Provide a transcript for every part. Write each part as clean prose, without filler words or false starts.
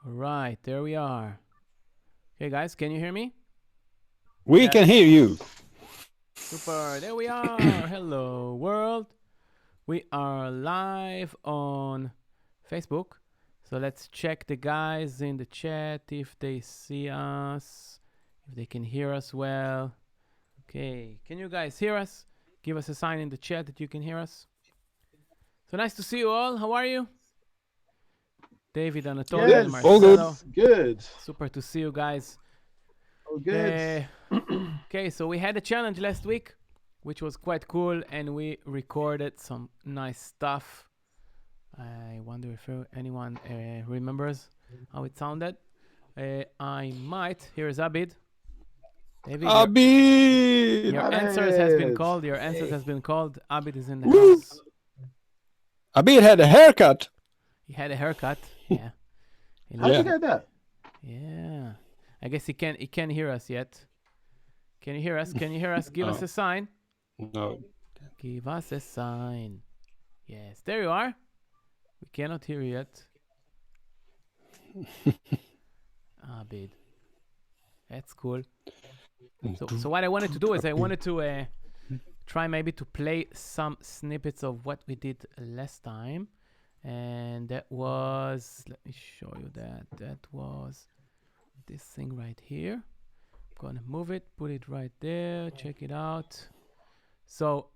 All right, there we are. Hey guys, can you hear me? We can hear you. Super, there we are. Hello world. We are live on Facebook. So let's check the guys in the chat if they see us, if they can hear us well. Okay, can you guys hear us? Give us a sign in the chat that you can hear us. So nice to see you all. How are you? David, Anatoly, and Marcelo. Good. Super to see you guys. Oh, good. Okay, so we had a challenge last week, which was quite cool, and we recorded some nice stuff. I wonder if anyone remembers how it sounded. I might. Here's Abid. David, Abid! Your answers has been called. Your answers has been called. Abid is in the house. Abid had a haircut. He had a haircut. Yeah. How'd you get that? Yeah. I guess he can't hear us yet. Can you hear us? Can you hear us? Give us a sign. No. Give us a sign. Yes, there you are. We cannot hear you yet. Abid. That's cool. So what I wanted to do is I wanted to try maybe to play some snippets of what we did last time. And that was, let me show you that. That was this thing right here. I'm gonna move it, put it right there, check it out. So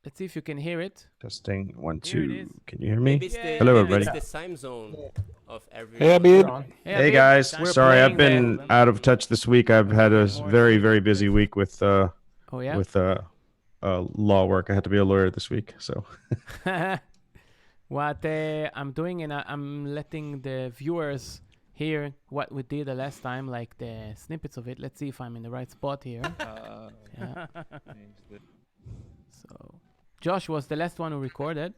let's see if you can hear it. Testing 1, Here it 2. is. Can you hear me? Yeah. Hello, everybody. It's the time zone of every. Hey, Abid. Hey Abid, guys, we're sorry I've playing been out of touch this week. I've had a very, very busy week with Oh yeah. law work. I had to be a lawyer this week, so. What I'm doing, and I'm letting the viewers hear what we did the last time, like the snippets of it. Let's see if I'm in the right spot here. Yeah. So, Josh was the last one who recorded.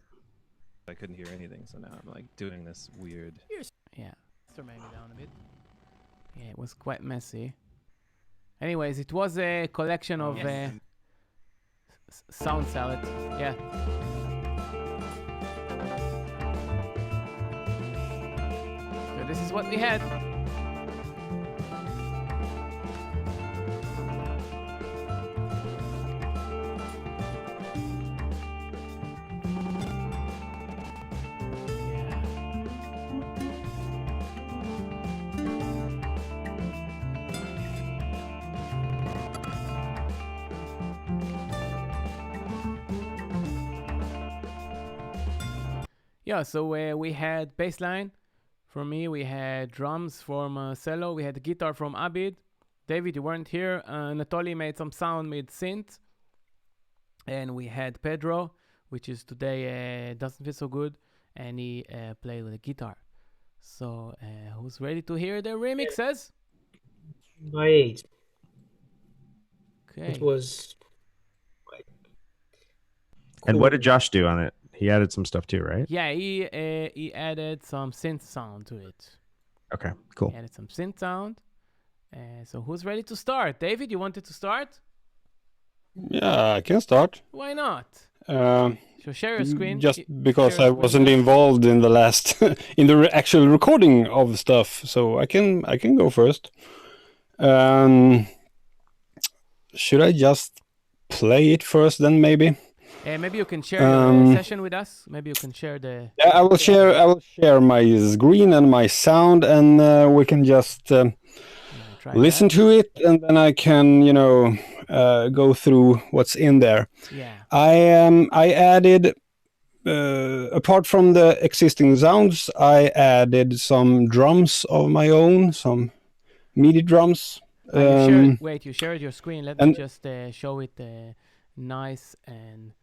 I couldn't hear anything, so now I'm like doing this weird. Yeah, let's turn maybe down a bit. Yeah, it was quite messy. Anyways, it was a collection of sound salad. Yeah. So this is what we had. Yeah, so we had bass line from me, we had drums from Marcelo, we had the guitar from Abid. David, you weren't here. Anatoly made some sound with synth. And we had Pedro, which is today doesn't feel so good, and he played with the guitar. So who's ready to hear the remixes? Right. Okay. It was. And what did Josh do on it? He added some stuff too, right? Yeah, he added some synth sound to it. Okay, cool. He added some synth sound. So who's ready to start? David, you wanted to start? Yeah, I can start. Why not? Um, So share your screen. Just because share I your wasn't screen. involved in the last in the actual recording of stuff, so I can go first. Should I just play it first then maybe? Maybe you can share your session with us. Maybe you can share the. Yeah, I will share my screen and my sound, and we can just listen to it, and then I can go through what's in there. Yeah. I added apart from the existing sounds, I added some drums of my own, some MIDI drums. You shared your screen. Let me just show it nice and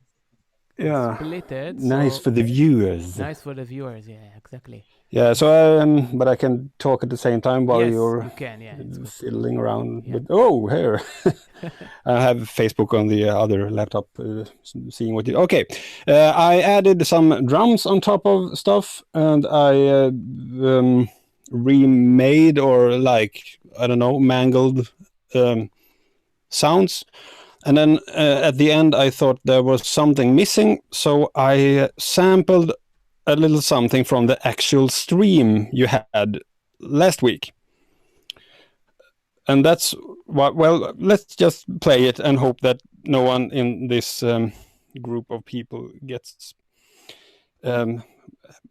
splitted. Nice for the viewers. Nice for the viewers. Yeah, exactly. Yeah. So, but I can talk at the same time while you're you can. Yeah. fiddling around. Yeah. With, here, I have Facebook on the other laptop, seeing what you. Okay, I added some drums on top of stuff, and I remade or mangled sounds. And then at the end, I thought there was something missing, so I sampled a little something from the actual stream you had last week. And that's what, well, let's just play it and hope that no one in this group of people gets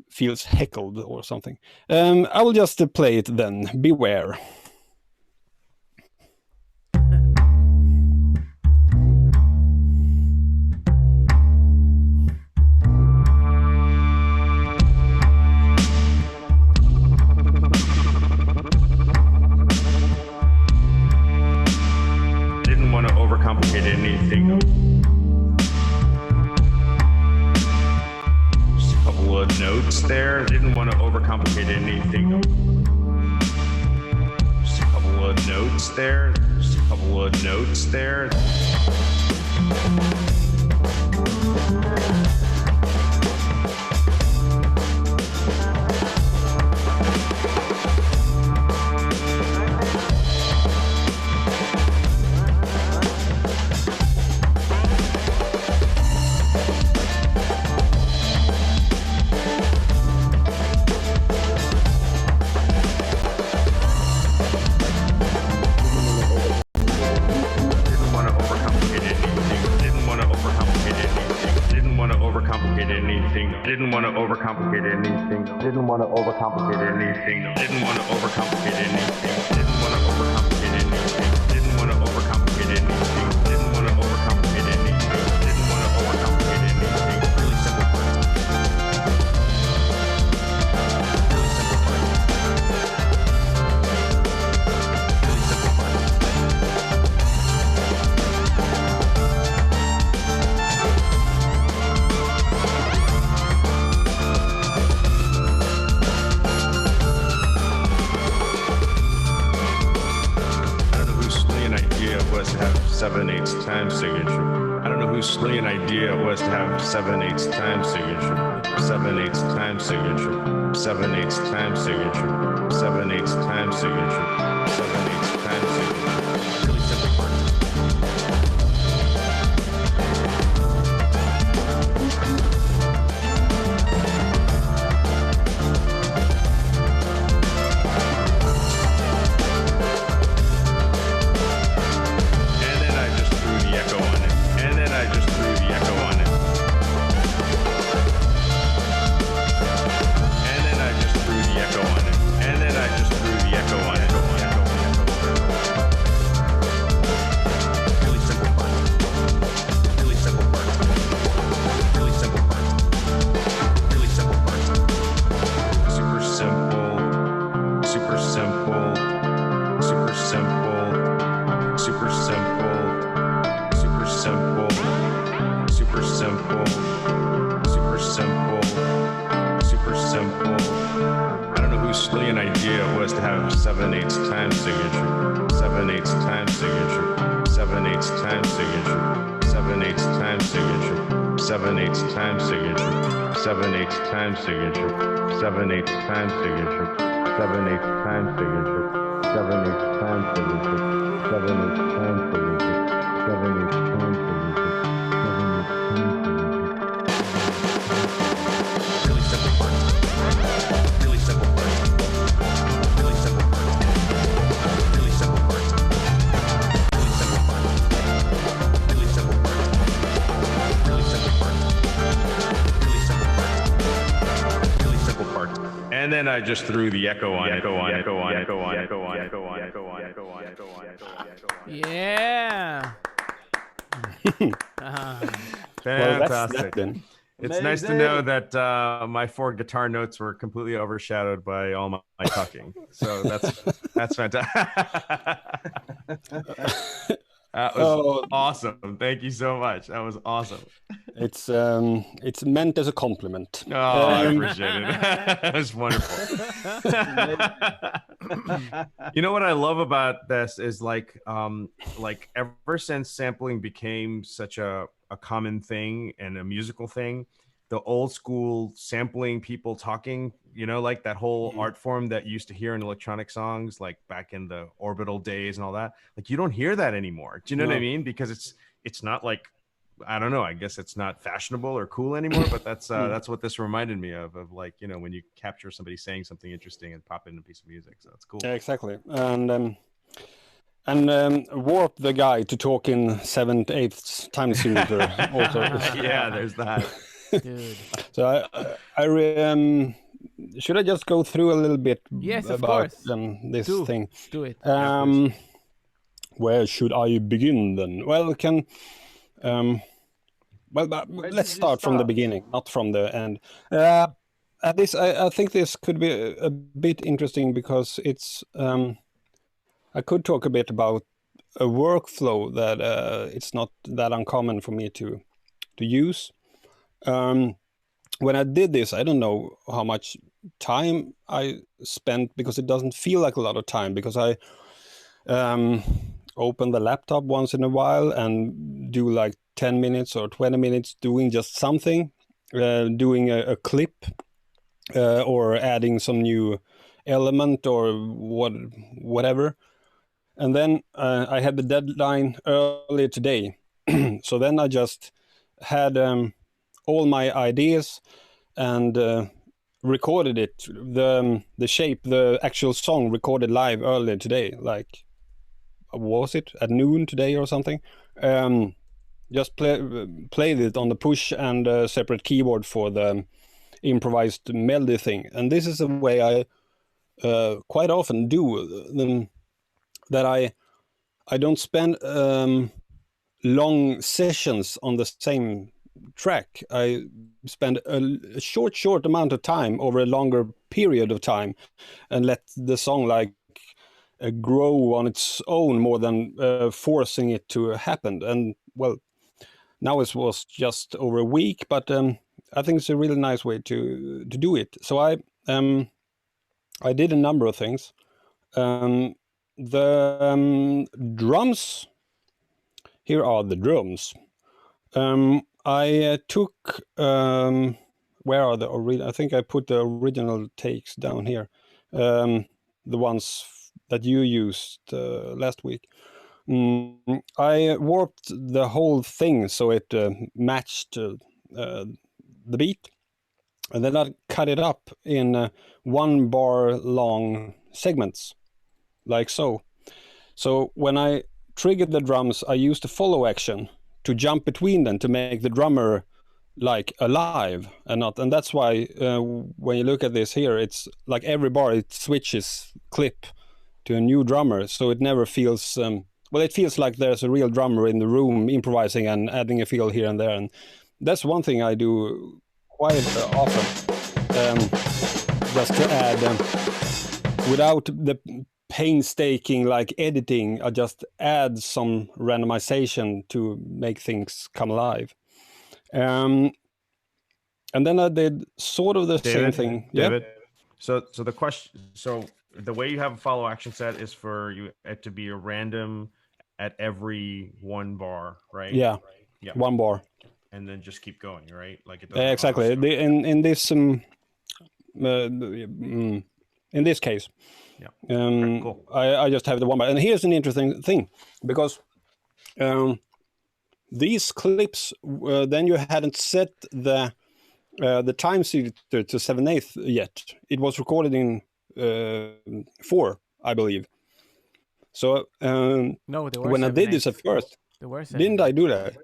feels heckled or something. I will just play it then. Beware. Didn't want to overcomplicate anything. Just a couple of notes there. Didn't want to overcomplicate anything. Just a couple of notes there. Just a couple of notes there. Didn't want to overcomplicate anything. Didn't want to overcomplicate anything. Didn't want to overcomplicate anything. Didn't want to overcomplicate anything. Didn't want to overcomplicate anything. Didn't want to overcomplicate anything. Didn't want to overcomplicate anything. Really simple part. Really simple part. Really simple part. Was to have 7/8 time signature. I don't know whose brilliant idea it was to have 7/8 time signature. 7/8 time signature. 7/8 time signature. 7/8 time signature. 7/8 time signature. Really simple part. Time signature, 7/8 time signature, 7/8 time signature, 7/8 time signature, 7/8 time signature, 7/8 time signature, 7/8 time signature. Really simple part. Really simple part. Really simple part. Really simple part. Really simple part. Really simple part. Really simple part. And then I just threw the echo on, echo on, echo on, echo on, echo on, echo on, echo on, echo on, echo on, echo on, echo on. Yeah. Fantastic. It's nice to know that my 4 guitar notes were completely overshadowed by all my talking. So that's fantastic. That was awesome. Thank you so much. That was awesome. It's meant as a compliment. Oh, I appreciate it. That was wonderful. You know what I love about this is like ever since sampling became such a common thing and a musical thing, the old school sampling, people talking, you know, like that whole art form that you used to hear in electronic songs, like back in the Orbital days and all that. Like you don't hear that anymore. Do you know what I mean? Because it's not like I don't know. I guess it's not fashionable or cool anymore, but that's what this reminded me of like, you know, when you capture somebody saying something interesting and pop in a piece of music. So it's cool. Yeah, exactly. And warp the guy to talk in 7/8 time signature also. Yeah, there's that. Dude. So should I just go through a little bit Yes, of about course. this thing? Do it. Where should I begin then? Well, let's start from the beginning, not from the end. At this, I think this could be a bit interesting because it's. I could talk a bit about a workflow that it's not that uncommon for me to use. When I did this, I don't know how much time I spent because it doesn't feel like a lot of time because I open the laptop once in a while and do like 10 minutes or 20 minutes doing just something, doing a clip or adding some new element or whatever. And then I had the deadline earlier today. So then I just had all my ideas and recorded it, the shape, the actual song recorded live earlier today, like, was it at noon today or something? Just played it on the push and a separate keyboard for the improvised melody thing. And this is a way I quite often do that I don't spend long sessions on the same track. I spend a short amount of time over a longer period of time and let the song like grow on its own more than forcing it to happen. And well, now it was just over a week, but I think it's a really nice way to do it. So I did a number of things. The drums, here are the drums. I took, where are the original? I think I put the original takes down here. The ones that you used last week. I warped the whole thing so it matched the beat. And then I cut it up in 1 bar long segments, like so. So when I triggered the drums, I used the follow action to jump between them to make the drummer like alive and not. And that's why when you look at this here, it's like every bar it switches clip to a new drummer, so it never feels well, it feels like there's a real drummer in the room improvising and adding a feel here and there. And that's one thing I do quite often, just to add without the painstaking like editing. I just add some randomization to make things come alive. And then I did sort of the same thing. David, so the question, so the way you have a follow action set is for it to be a random at every 1 bar, right? Yeah. 1 bar. And then just keep going, right? Like it exactly. In this case, okay, cool. I just have the 1 bar. And here's an interesting thing, because these clips, then you hadn't set the time signature to 7/8 yet. It was recorded in 4, I believe. So no, they were when I did this at first, didn't I do that?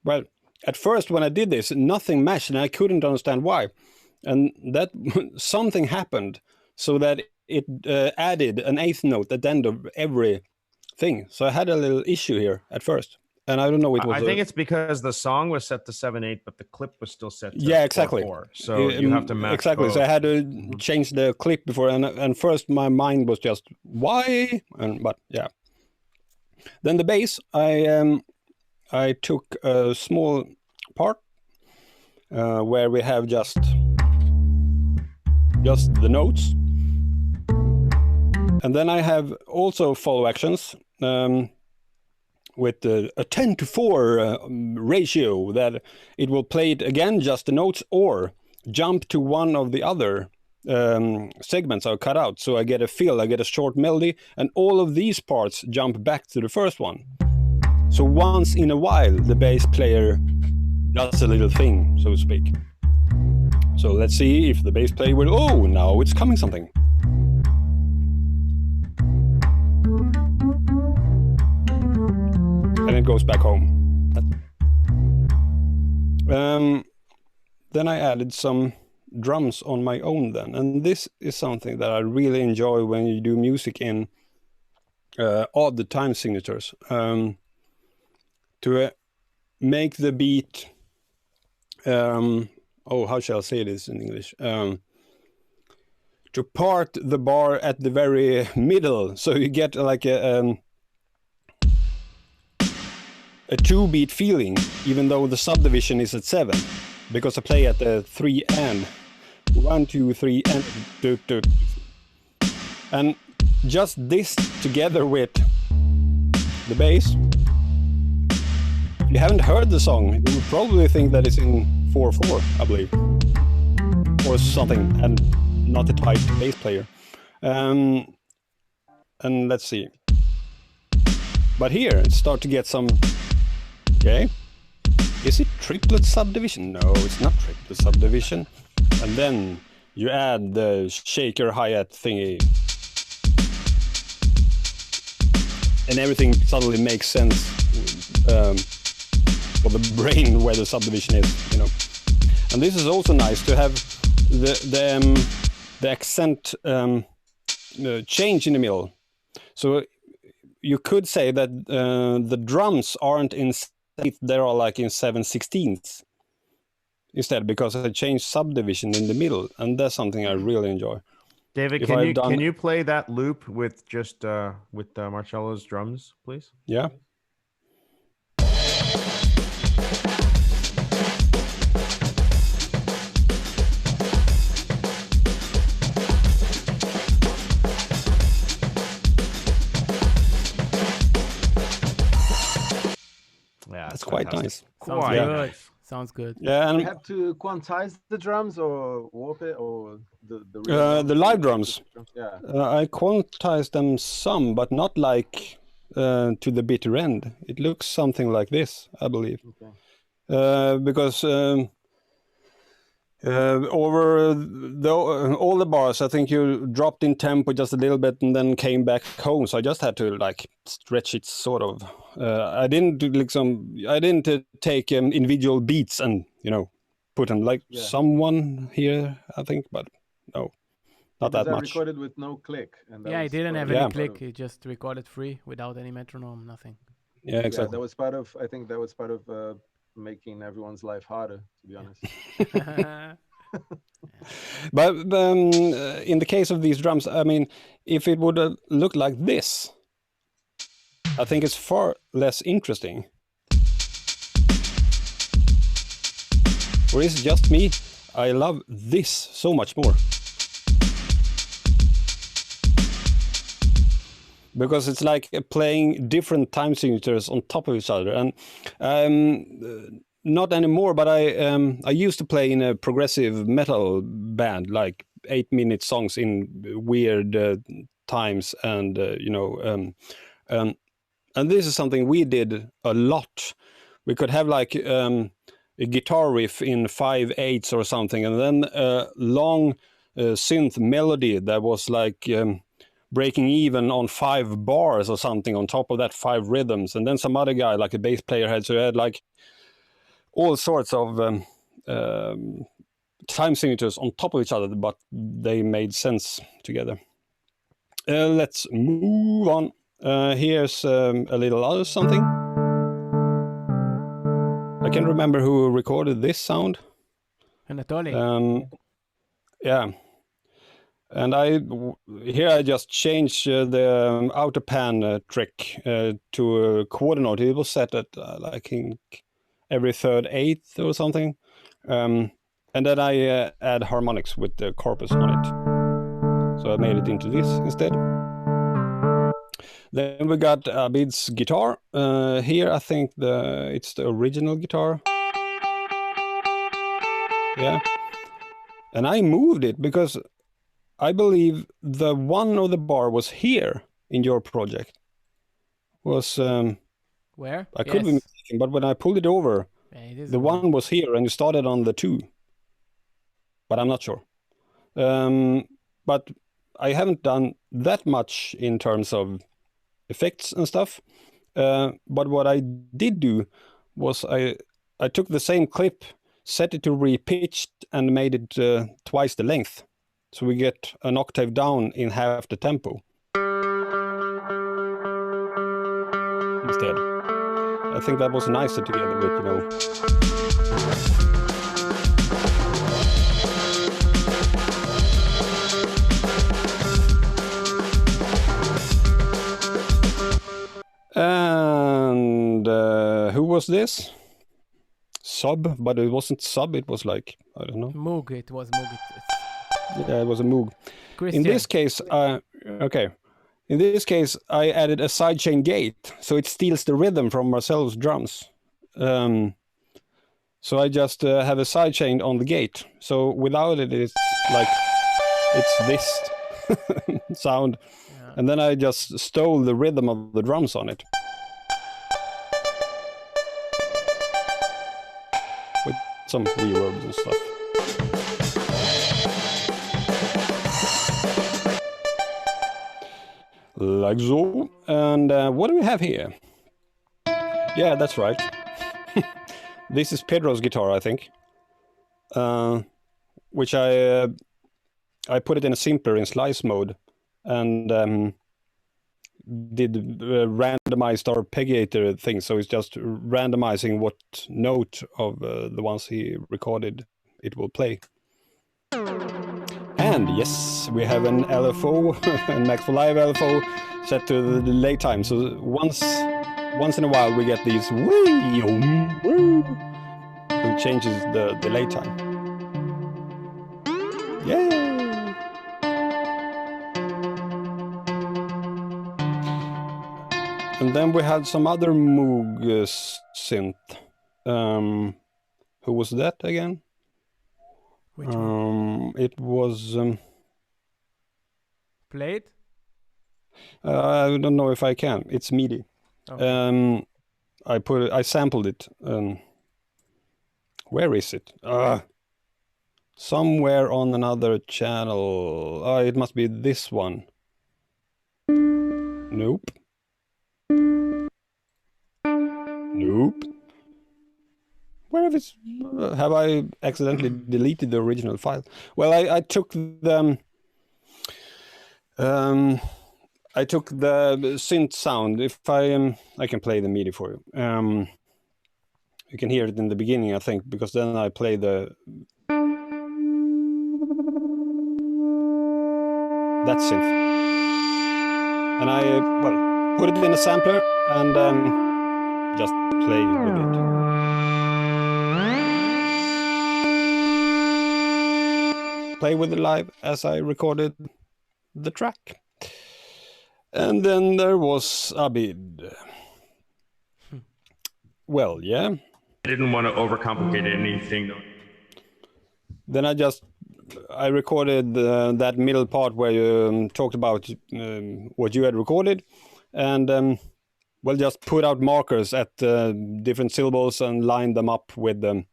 Well, at first when I did this, nothing matched, and I couldn't understand why. And that something happened so that it added an 8th note at the end of every thing. So I had a little issue here at first. And I don't know. I think it's because the song was set to 7/8, but the clip was still set to 4/4. So you have to match exactly. both. So I had to change the clip before, and first my mind was just why, but yeah. Then the bass, I took a small part where we have just the notes, and then I have also follow actions. With a 10:4 ratio, that it will play it again, just the notes, or jump to one of the other segments are cut out. So I get a feel, I get a short melody, and all of these parts jump back to the first one. So once in a while, the bass player does a little thing, so to speak. So let's see if the bass player will, oh, now it's coming something. And it goes back home. Then I added some drums on my own then. And this is something that I really enjoy when you do music in odd time signatures. To make the beat, how shall I say this in English? To part the bar at the very middle, so you get like a 2-beat feeling, even though the subdivision is at 7, because I play at the 3 and 1, 2, 3 and 2, 2. And just this together with the bass. If you haven't heard the song, you would probably think that it's in 4/4, I believe, or something, and not a tight bass player. And let's see. But here it starts to get some. Okay, is it triplet subdivision? No, it's not triplet subdivision. And then you add the shaker hi-hat thingy, and everything suddenly makes sense. For the brain where the subdivision is, you know. And this is also nice to have the accent change in the middle. So you could say that the drums aren't in 8th, they are like in 7/16 instead, because I changed subdivision in the middle, and that's something I really enjoy. David, can you play that loop with just with Marcello's drums, please? Yeah. Yeah, that's quite nice. Sounds Quite good. nice. Sounds good. Yeah, and You have to quantize the drums or warp it, or the live drums. Yeah. I quantized them some, but not like to the bitter end. It looks something like this, I believe. Okay. Because over all the bars, I think you dropped in tempo just a little bit and then came back home. So I just had to like stretch it sort of. I didn't do like I didn't take individual beats and put them like someone here, I think, but no, not that much. I recorded with no click. And he didn't have any click. He just recorded free without any metronome, nothing. Yeah, exactly. Yeah, that was part of. I think that was part of making everyone's life harder, to be honest. But in the case of these drums, I mean, if it would look like this, I think it's far less interesting. Or is it just me? I love this so much more. Because it's like playing different time signatures on top of each other. And not anymore, but I used to play in a progressive metal band, like 8-minute songs in weird times, and and this is something we did a lot. We could have like a guitar riff in 5/8 or something, and then a long synth melody that was like breaking even on 5 bars or something on top of that, 5 rhythms, and then some other guy, like a bass player, had like all sorts of time signatures on top of each other, but they made sense together. Let's move on. Here's a little other something. I can't remember who recorded this sound. Anatoly. Yeah. And I just changed the outer pan trick to a quarter note. It was set at I think every 3rd 8th or something, and then I add harmonics with the corpus on it. So I made it into this instead. Then we got Abid's guitar. Here I think it's the original guitar. Yeah, and I moved it because I believe the one of the bar was here in your project. Was Where? I could be Yes. mistaken, but when I pulled it over, Yeah, it is the one was here and it started on the 2. But I'm not sure. But I haven't done that much in terms of effects and stuff. But what I did do was I took the same clip, set it to re-pitched, and made it twice the length. So we get an octave down in half the tempo. Instead. I think that was nicer together with, you know. And who was this? Sub, but it wasn't Sub, it was like, I don't know. Moog. It was Moog. Yeah, it was a Moog. Christian. In this case, okay. In this case, I added a sidechain gate, so it steals the rhythm from Marcel's drums. So I just have a sidechain on the gate. So without it, it's like, it's this sound. Yeah. And then I just stole the rhythm of the drums on it. With some reverbs and stuff. Like so. And what do we have here? Yeah, that's right. This is Pedro's guitar, I think. Which I put it in a simpler in slice mode and did randomized arpeggiator thing. So it's just randomizing what note of the ones he recorded it will play. And yes, we have an LFO, a Max for Live LFO set to the delay time. So once in a while we get these who changes the delay time. Yay! And then we had some other Moog synth. Who was that again? Which one? It was. Played? I don't know if I can. It's MIDI. Oh. I sampled it. Where is it? Somewhere on another channel. It must be this one. Nope. Nope. Where have I accidentally deleted the original file? Well, I took the synth sound. If I can play the MIDI for you. You can hear it in the beginning, I think, because then I play that synth, and I put it in a sampler and just play with it. Play with it live as I recorded the track. And then there was Abid. Well, yeah. I didn't want to overcomplicate anything. Then I recorded that middle part where you talked about what you had recorded, and just put out markers at different syllables and line them up with a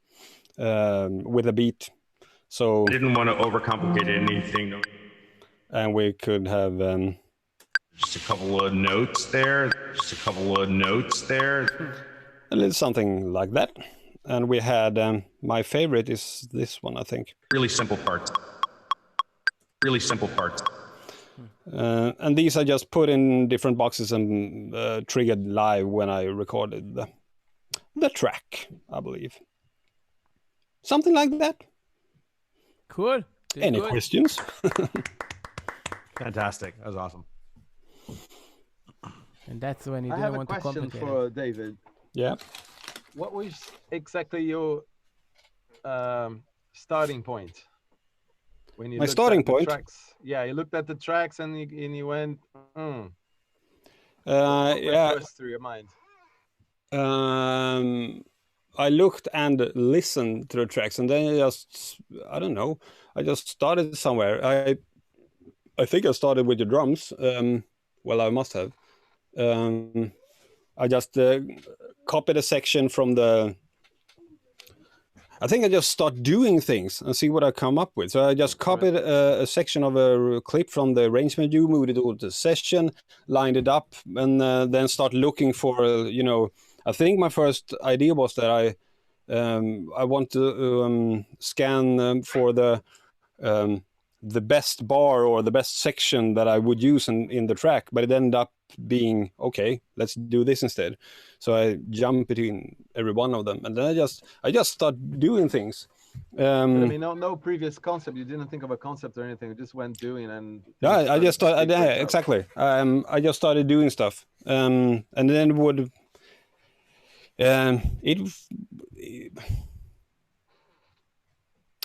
beat. So I didn't want to overcomplicate anything. And we could have just a couple of notes there. A little something like that. And we had my favorite is this one, I think. Really simple parts. And these I just put in different boxes and triggered live when I recorded the track, I believe. Something like that. Cool. Any questions? Fantastic. That was awesome. And that's when you I didn't have a want to question complicate for it. David. Yeah. What was exactly your starting point? When you My looked starting at the point? tracks? Yeah, you looked at the tracks and you went, What Yeah. went through your mind? I looked and listened to the tracks, and then I don't know. I just started somewhere. I think I started with the drums. Well, I must have. I just copied a section from the. I think I just start doing things and see what I come up with. So I just copied a section of a clip from the arrangement view, moved it over to session, lined it up, and then start looking for, I think my first idea was that I want to scan for the best bar or the best section that I would use in the track, but it ended up being, okay, let's do this instead. So I jump between every one of them, and then I just start doing things. But I mean, no previous concept. You didn't think of a concept or anything. You just went doing and. Yeah, I just started. Exactly. I just started doing stuff, and then would.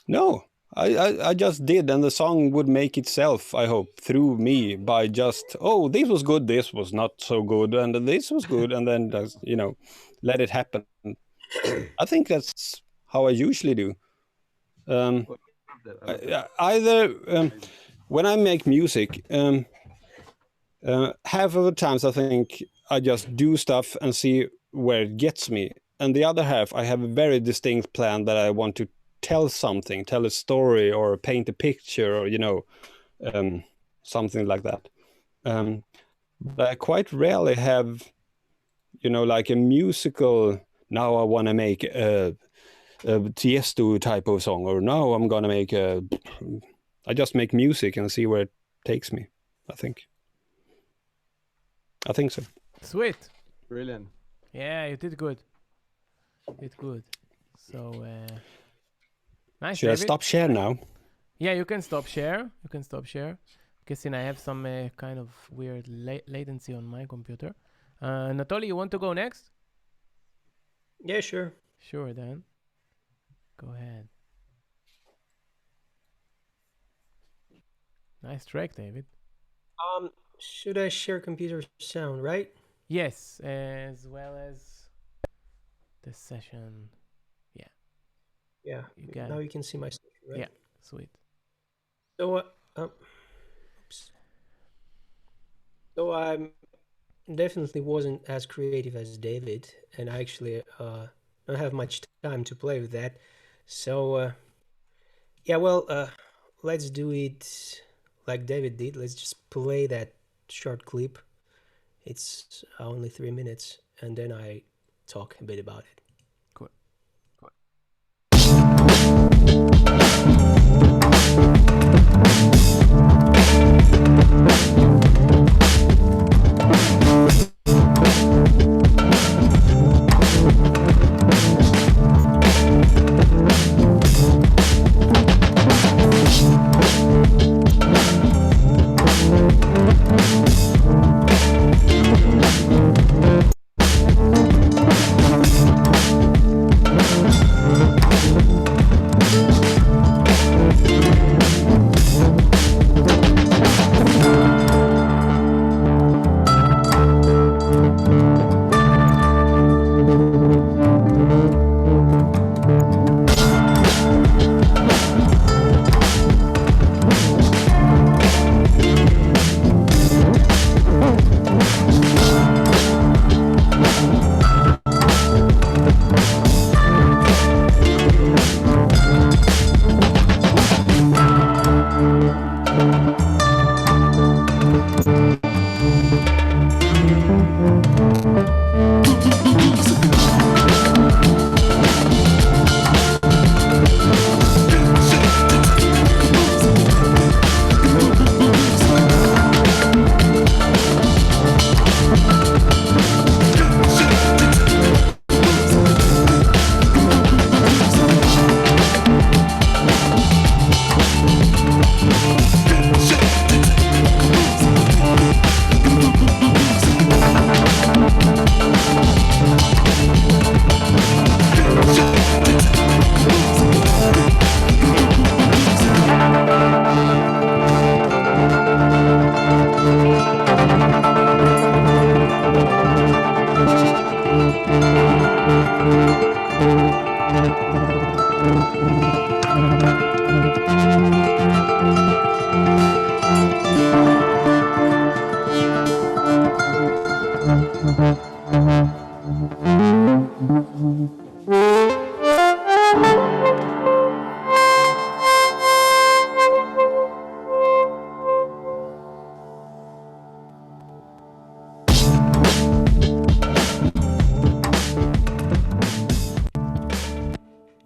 No, I just did, and the song would make itself, I hope, through me by just, this was good, this was not so good, and this was good, and then just, let it happen. I think that's how I usually do. Either when I make music, half of the times I think I just do stuff and see where it gets me, and the other half I have a very distinct plan that I want to tell something, tell a story, or paint a picture, or something like that. But I quite rarely have, like a musical. Now I want to make a Tiesto type of song, or now I'm gonna make I just make music and see where it takes me. I think so. Sweet. Brilliant. Yeah, you did good. So. Nice. Should David. I stop share now? Yeah, you can stop share. Guessing I have some kind of weird latency on my computer. Anatoly, you want to go next? Yeah, sure. Sure, then. Go ahead. Nice track, David. Should I share computer sound, right? Yes, as well as the session. Yeah. got Now it. you can see my session, right? Yeah, sweet. So, So I definitely wasn't as creative as David, and I actually don't have much time to play with that. So let's do it like David did. Let's just play that short clip. It's only 3 minutes, and then I talk a bit about it.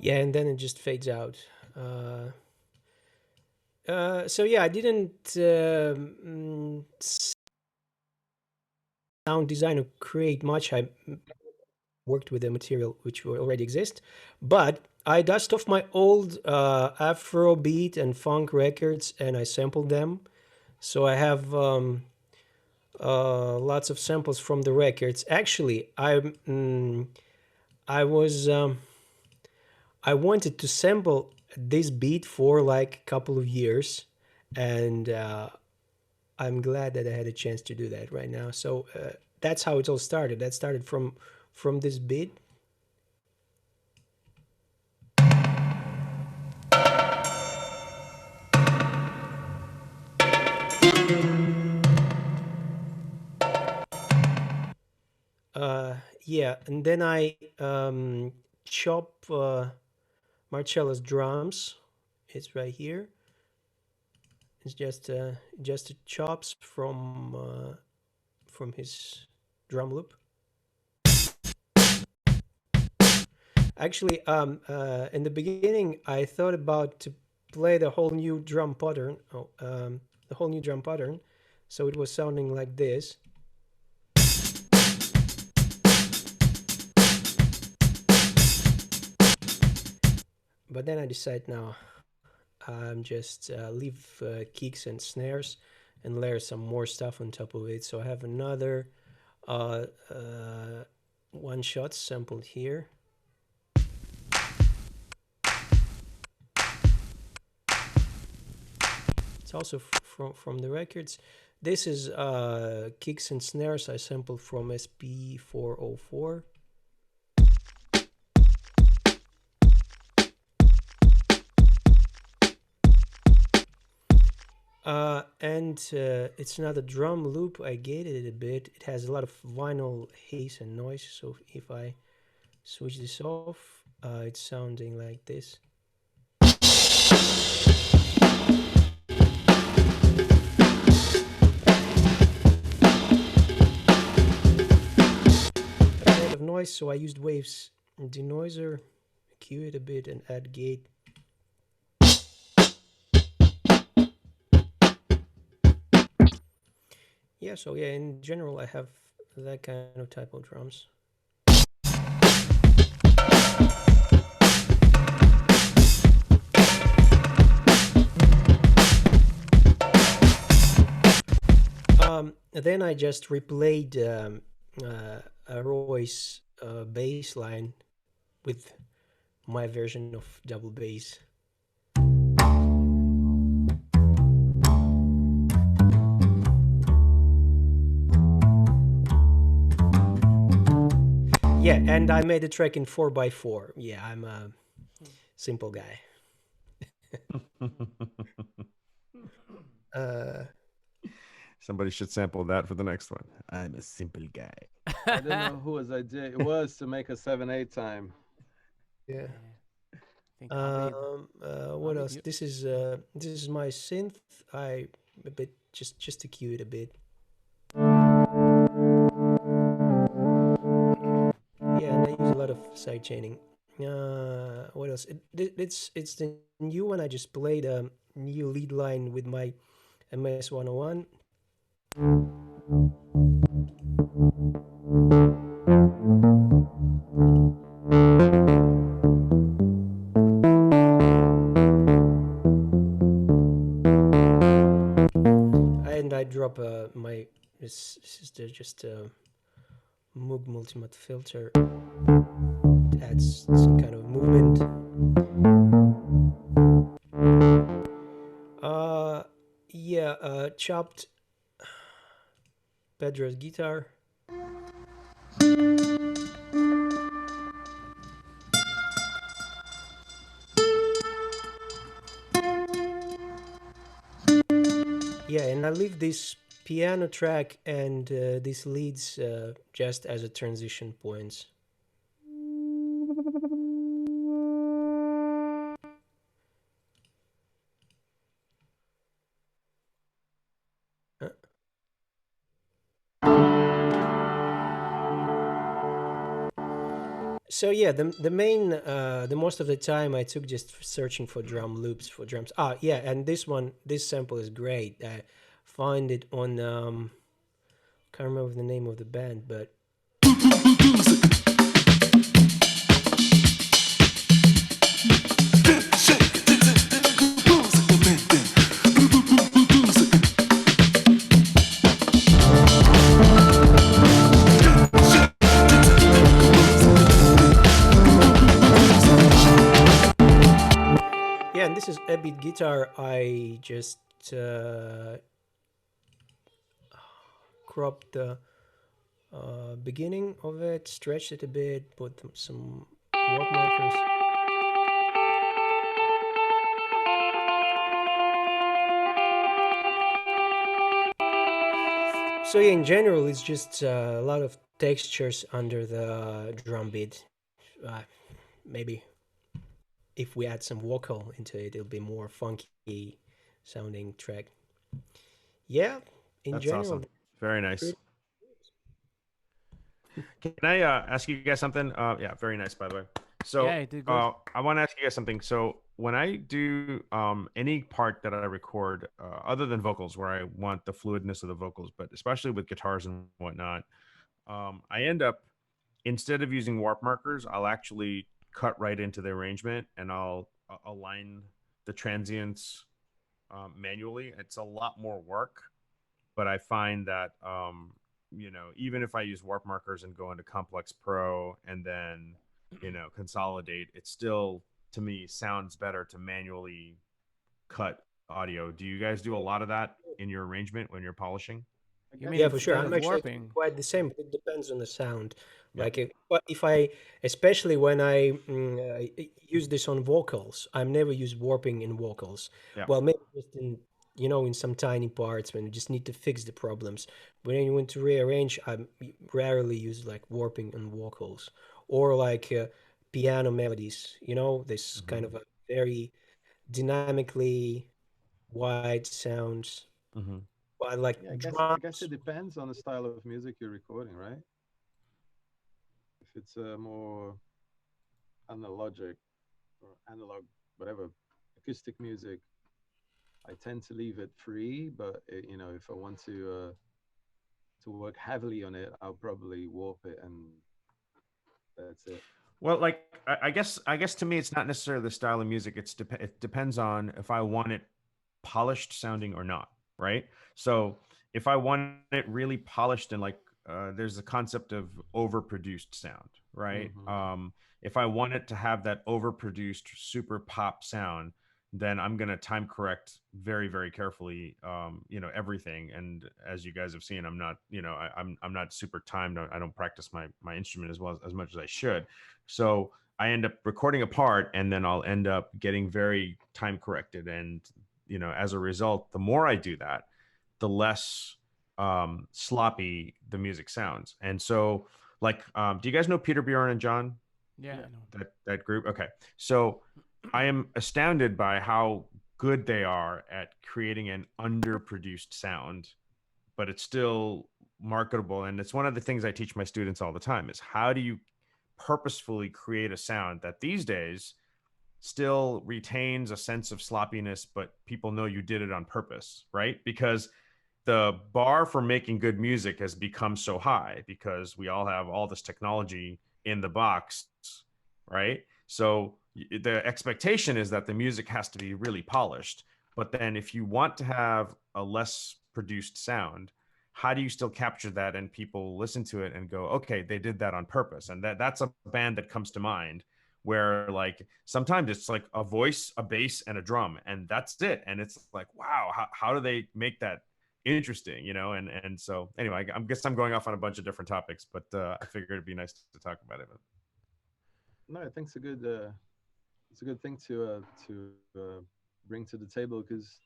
Yeah, and then it just fades out. So yeah, I didn't sound design or create much. I worked with the material which already exist, but I dust off my old Afrobeat and funk records and I sampled them. So I have lots of samples from the records. Actually, I was I wanted to sample this beat for like a couple of years, and I'm glad that I had a chance to do that right now. So that's how it all started. That started from this beat. Yeah, and then I chop Marcello's drums. It's right here. It's just chops from his drum loop. Actually, in the beginning, I thought about to play the whole new drum pattern. The whole new drum pattern, so it was sounding like this. But then I decided, no, I'm just leave kicks and snares and layer some more stuff on top of it. So I have another one shot sampled here. It's also from the records. This is kicks and snares I sampled from SP404. And it's another drum loop. I gated it a bit. It has a lot of vinyl haze and noise. So if I switch this off, it's sounding like this. A lot of noise, so I used Waves denoiser, cue it a bit, and add gate. Yeah, so yeah, in general, I have that kind of type of drums. Then I just replayed a Royce bass line with my version of double bass. Yeah, and I made a track in 4x4. Yeah, I'm a simple guy. Somebody should sample that for the next one. I'm a simple guy. I don't know whose idea it was to make a 7/8 time. Yeah. I think Abid. What Abid, else? This is my synth. I a bit just to cue it a bit. Yeah, and I use a lot of side chaining. What else? It's the new one. I just played a new lead line with my MS 101. And I drop my this is just a Moog Multimut filter. It adds some kind of movement. Yeah, chopped Pedro's guitar. Yeah, and I leave this piano track and these leads just as a transition points. So yeah, the main the most of the time I took just searching for drum loops for drums. Ah, yeah, and this sample is great. I find it on can't remember the name of the band, but yeah, and this is a beat guitar. I just uh, cropped the beginning of it, stretched it a bit, put some warp markers. So yeah, in general, it's just a lot of textures under the drum beat. Maybe if we add some vocal into it, it'll be more funky sounding track. Yeah, in That's general, awesome. Very nice. pretty- Can I ask you guys something? Yeah, very nice, by the way. So Yeah, it did good. I want to ask you guys something. So when I do any part that I record, other than vocals, where I want the fluidness of the vocals, but especially with guitars and whatnot, I end up, instead of using warp markers, I'll actually cut right into the arrangement and I'll align the transients manually. It's a lot more work, but I find that even if I use warp markers and go into Complex Pro and then consolidate, it still to me sounds better to manually cut audio. Do you guys do a lot of that in your arrangement when you're polishing? I You guess mean yeah, it for sure. instead I'm of depends. actually warping? quite the same, but it depends on the sound. Yeah. Like, if I, especially when I use this on vocals, I've never used warping in vocals. Yeah. Well, maybe just in, in some tiny parts when you just need to fix the problems. When you want to rearrange, I rarely use like warping on vocals or like piano melodies. This Mm-hmm. kind of a very dynamically wide sounds, Mm-hmm. but like Yeah, I guess drums. it depends on the style of music you're recording, right? If it's a more analogic or analog, whatever, acoustic music, I tend to leave it free. But if I want to work heavily on it, I'll probably warp it, and that's it. Well, like I guess to me, it's not necessarily the style of music. It depends on if I want it polished sounding or not, right? So if I want it really polished and like there's the concept of overproduced sound, right? Hmm. If I want it to have that overproduced super pop sound, then I'm gonna time correct very very carefully, everything. And as you guys have seen, I'm not, I'm not super timed. I don't practice my instrument as much as I should. So I end up recording a part and then I'll end up getting very time corrected. And as a result, the more I do that, the less sloppy the music sounds. And so, like, do you guys know Peter, Bjorn, and John? Yeah, Yeah. I know. That group? Okay. So I am astounded by how good they are at creating an underproduced sound, but it's still marketable. And it's one of the things I teach my students all the time is how do you purposefully create a sound that these days still retains a sense of sloppiness, but people know you did it on purpose, right? Because the bar for making good music has become so high because we all have all this technology in the box, right? So the expectation is that the music has to be really polished. But then if you want to have a less produced sound, how do you still capture that and people listen to it and go, okay, they did that on purpose? And that's a band that comes to mind where like sometimes it's like a voice, a bass, and a drum, and that's it. And it's like, wow, how do they make that interesting, and so anyway, I guess I'm going off on a bunch of different topics, but I figured it'd be nice to talk about it. No, I think it's a good thing to bring to the table because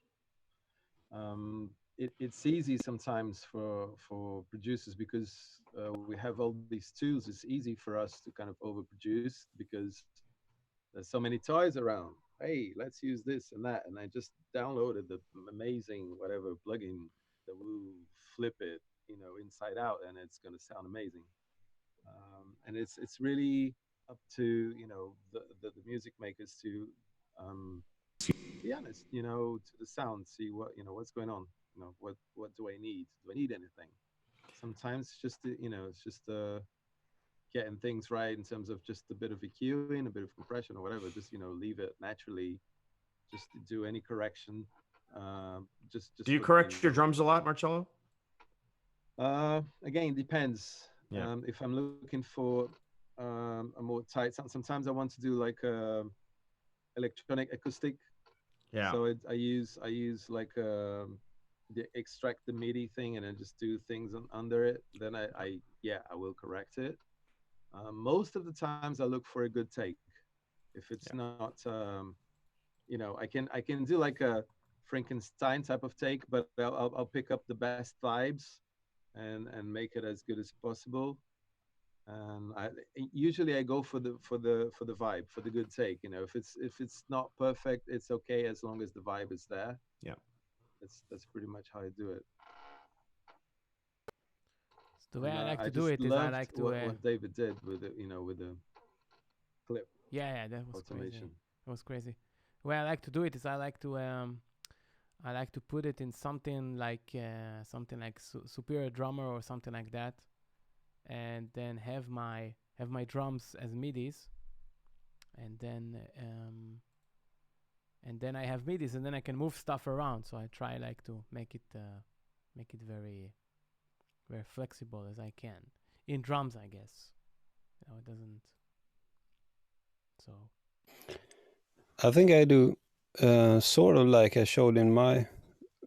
it's easy sometimes for producers because we have all these tools. It's easy for us to kind of overproduce because there's so many toys around. Hey, let's use this and that, and I just downloaded the amazing whatever plugin that will flip it, inside out, and it's going to sound amazing. And it's really up to the music makers to be honest, to the sound, see what's going on, what do I need? Do I need anything? Sometimes it's just getting things right in terms of just a bit of EQing, a bit of compression or whatever. Just leave it naturally. Just do any correction. Just Do you for the correct your drums a lot, Marcello? Again, depends. Yeah. If I'm looking for a more tight sound, sometimes I want to do like electronic acoustic. Yeah. So I use like the extract the MIDI thing and then just do things under it. Then I will correct it. Most of the times I look for a good take. If it's not, I can do like a Frankenstein type of take, but I'll pick up the best vibes and make it as good as possible. And usually I go for the vibe, for the good take. If it's not perfect, it's okay as long as the vibe is there. Yeah. That's pretty much how I do it. The way And I like I to do just it is I loved like to. what David did with the clip Yeah, that was crazy. automation. It was crazy. The way I like to do it is I like to put it in something like Superior Drummer or something like that, and then have my drums as MIDIs, and then I have MIDIs, and then I can move stuff around. So I try like to make it very very flexible as I can in drums, I guess. It doesn't. So I think I do sort of like I showed in my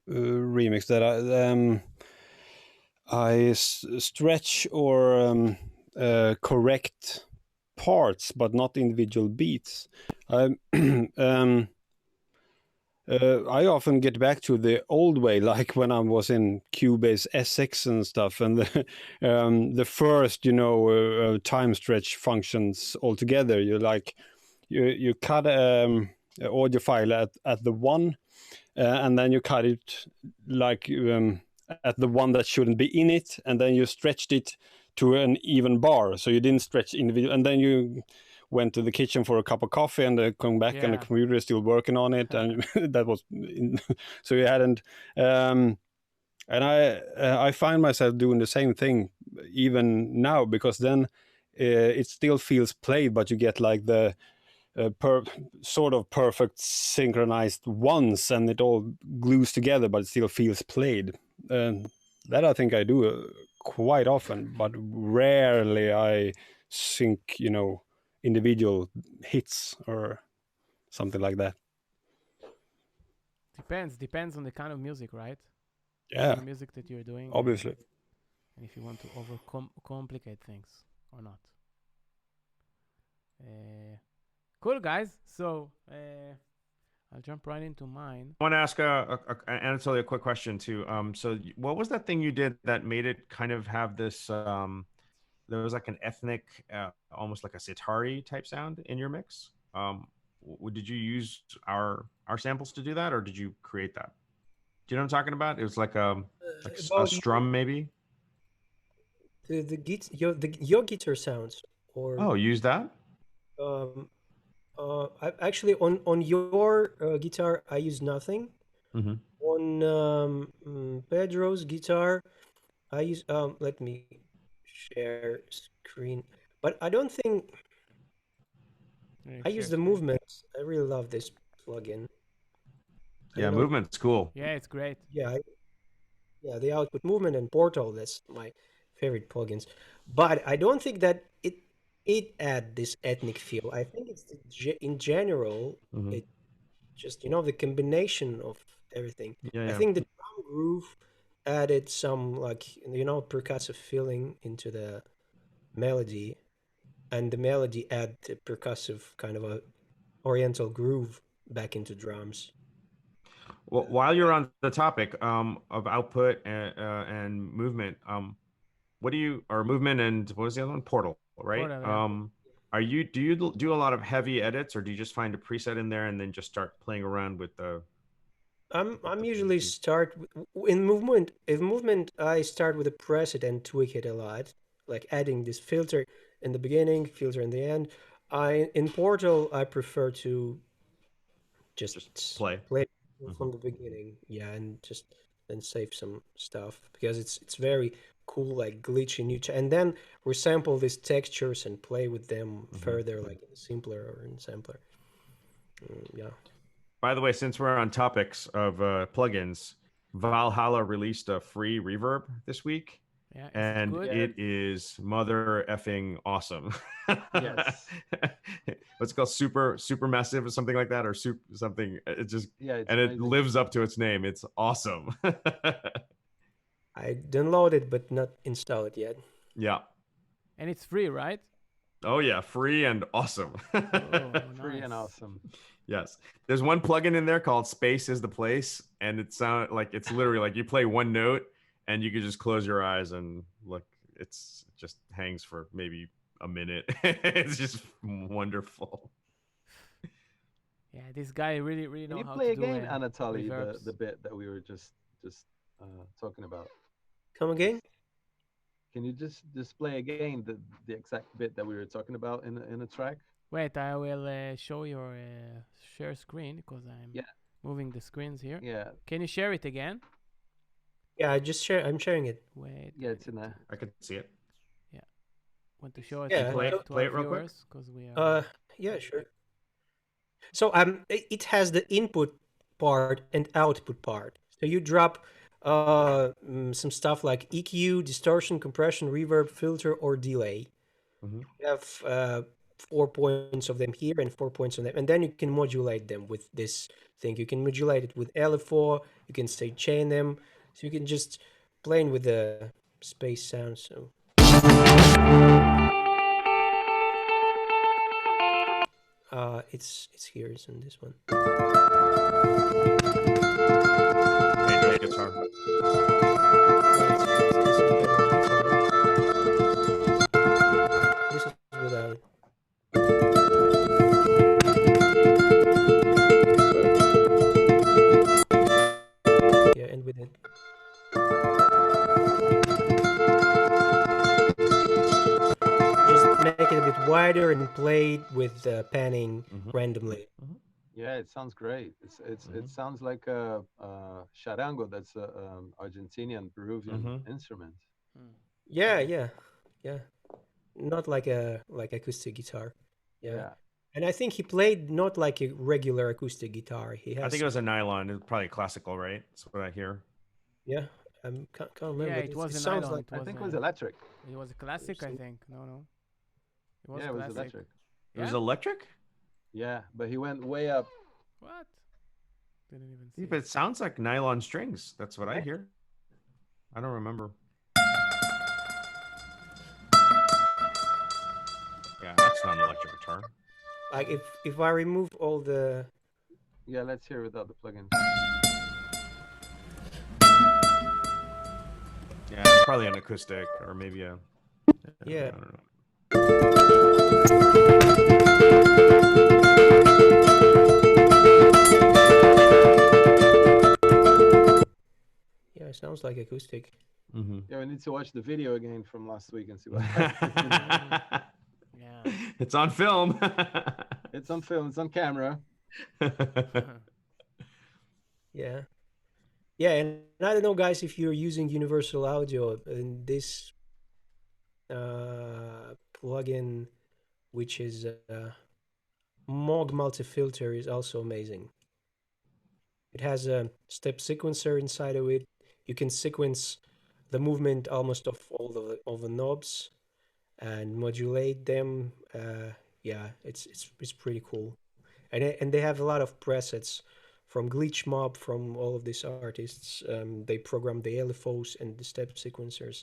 remix that I stretch or correct parts, but not individual beats. I I often get back to the old way, like when I was in Cubase SX and stuff, and the first, time stretch functions altogether. You cut an audio file at the one, and then you cut it like at the one that shouldn't be in it, and then you stretched it to an even bar, so you didn't stretch individual, and then you went to the kitchen for a cup of coffee and come back and the computer is still working on it, and that was so you hadn't and I find myself doing the same thing even now, because then it still feels played, but you get like the sort of perfect synchronized ones, and it all glues together, but it still feels played. That I think I do quite often, but rarely I sync, individual hits or something like that. Depends on the kind of music, right? Yeah. Kind of music that you're doing. Obviously. And if you want to complicate things or not. Cool, guys. So I'll jump right into mine. I want to ask Anatoly a quick question too. So what was that thing you did that made it kind of have this? There was like an ethnic, almost like a sitar type sound in your mix. Did you use our samples to do that, or did you create that? Do you know what I'm talking about? It was like a strum, maybe. Your guitar sounds, or use that. Actually on your guitar I use nothing. Mm-hmm. On Pedro's guitar I use let me share screen, but I don't think I use the movements. I really love this plugin. Yeah, movement's cool. Yeah, it's great. Yeah, the output movement and Portal, that's my favorite plugins. But I don't think that it add this ethnic feel. I think it's in general, it just the combination of everything. I think the drum groove added some percussive feeling into the melody, and the melody add the percussive kind of a oriental groove back into drums. Well, while you're on the topic of output and movement, or movement and what was the other one? Portal, right? Portal, yeah. Do you do a lot of heavy edits, or do you just find a preset in there and then just start playing around with the? I'm usually start in movement. In movement, I start with a preset and tweak it a lot, like adding this filter in the beginning, filter in the end. In Portal, I prefer to just play. from the beginning, yeah, and just then save some stuff because it's very cool, like glitchy new, and then resample these textures and play with them further, like in simpler or in sampler. Yeah. By the way, since we're on topics of plugins, Valhalla released a free reverb this week. Yeah, is it And good? it is mother effing awesome. Yes. What's it called? Super massive or something like that, or super something. It just Yeah, it's and it amazing. lives up to its name. It's awesome. I downloaded it but not installed it yet. Yeah. And it's free, right? Oh yeah, free and awesome. Oh, Free nice. and awesome. Yes. There's one plugin in there called Space is the Place, and it sounds like it's literally like you play one note and you can just close your eyes and look. It just hangs for maybe a minute. It's just wonderful. Yeah, this guy really Can know you how play to do again, Anatoly, reverbs. the bit that we were just talking about? Come again? Can you just play again the exact bit that we were talking about in a track? Wait, I will show your share screen because I'm moving the screens here. Yeah. Can you share it again? Yeah, I'm sharing it. Wait. Yeah, it's in there. I could see it. Yeah. Want to show it Yeah, to, play to our it real quick? viewers because we are. Yeah, sure. So it has the input part and output part. So you drop some stuff like EQ, distortion, compression, reverb, filter, or delay. Mhm. You have 4 points of them here and 4 points on them, and then you can modulate them with this thing. You can modulate it with LFO. You can say chain them, so you can just playing with the space sound. So. It's here. It's on this one. Hey, guitar. This is without. Yeah, and with it. Just make it a bit wider and play it with panning randomly. Yeah, it sounds great. It sounds like a charango. That's a Argentinian Peruvian instrument. Yeah. Not like acoustic guitar. Yeah. And I think he played not like a regular acoustic guitar. He has. I think it was a nylon. It's probably classical, right? That's what I hear. Yeah, I can't remember. Yeah, it was it a sounds nylon. like. I think it was electric. It was a classic, I think. No. It was Yeah, it was classic. electric. It was electric? Yeah, but he went way up. What? Didn't even see. Yeah, but it sounds like nylon strings. That's what I hear. I don't remember. Yeah, that's not an electric guitar. Like if I remove all the. Yeah, let's hear without the plugin. Yeah, it's probably an acoustic or maybe a. Yeah. I don't know. Yeah, it sounds like acoustic. Yeah, we need to watch the video again from last week and see what. Yeah. It's on film. It's on film. It's on camera. Yeah. Yeah, and I don't know, guys, if you're using Universal Audio, and this plugin, which is Moog Multi-Filter, is also amazing. It has a step sequencer inside of it. You can sequence the movement almost of all of the knobs and modulate them. Yeah, it's pretty cool. And they have a lot of presets from Glitch Mob, from all of these artists. They programmed the LFOs and the step sequencers,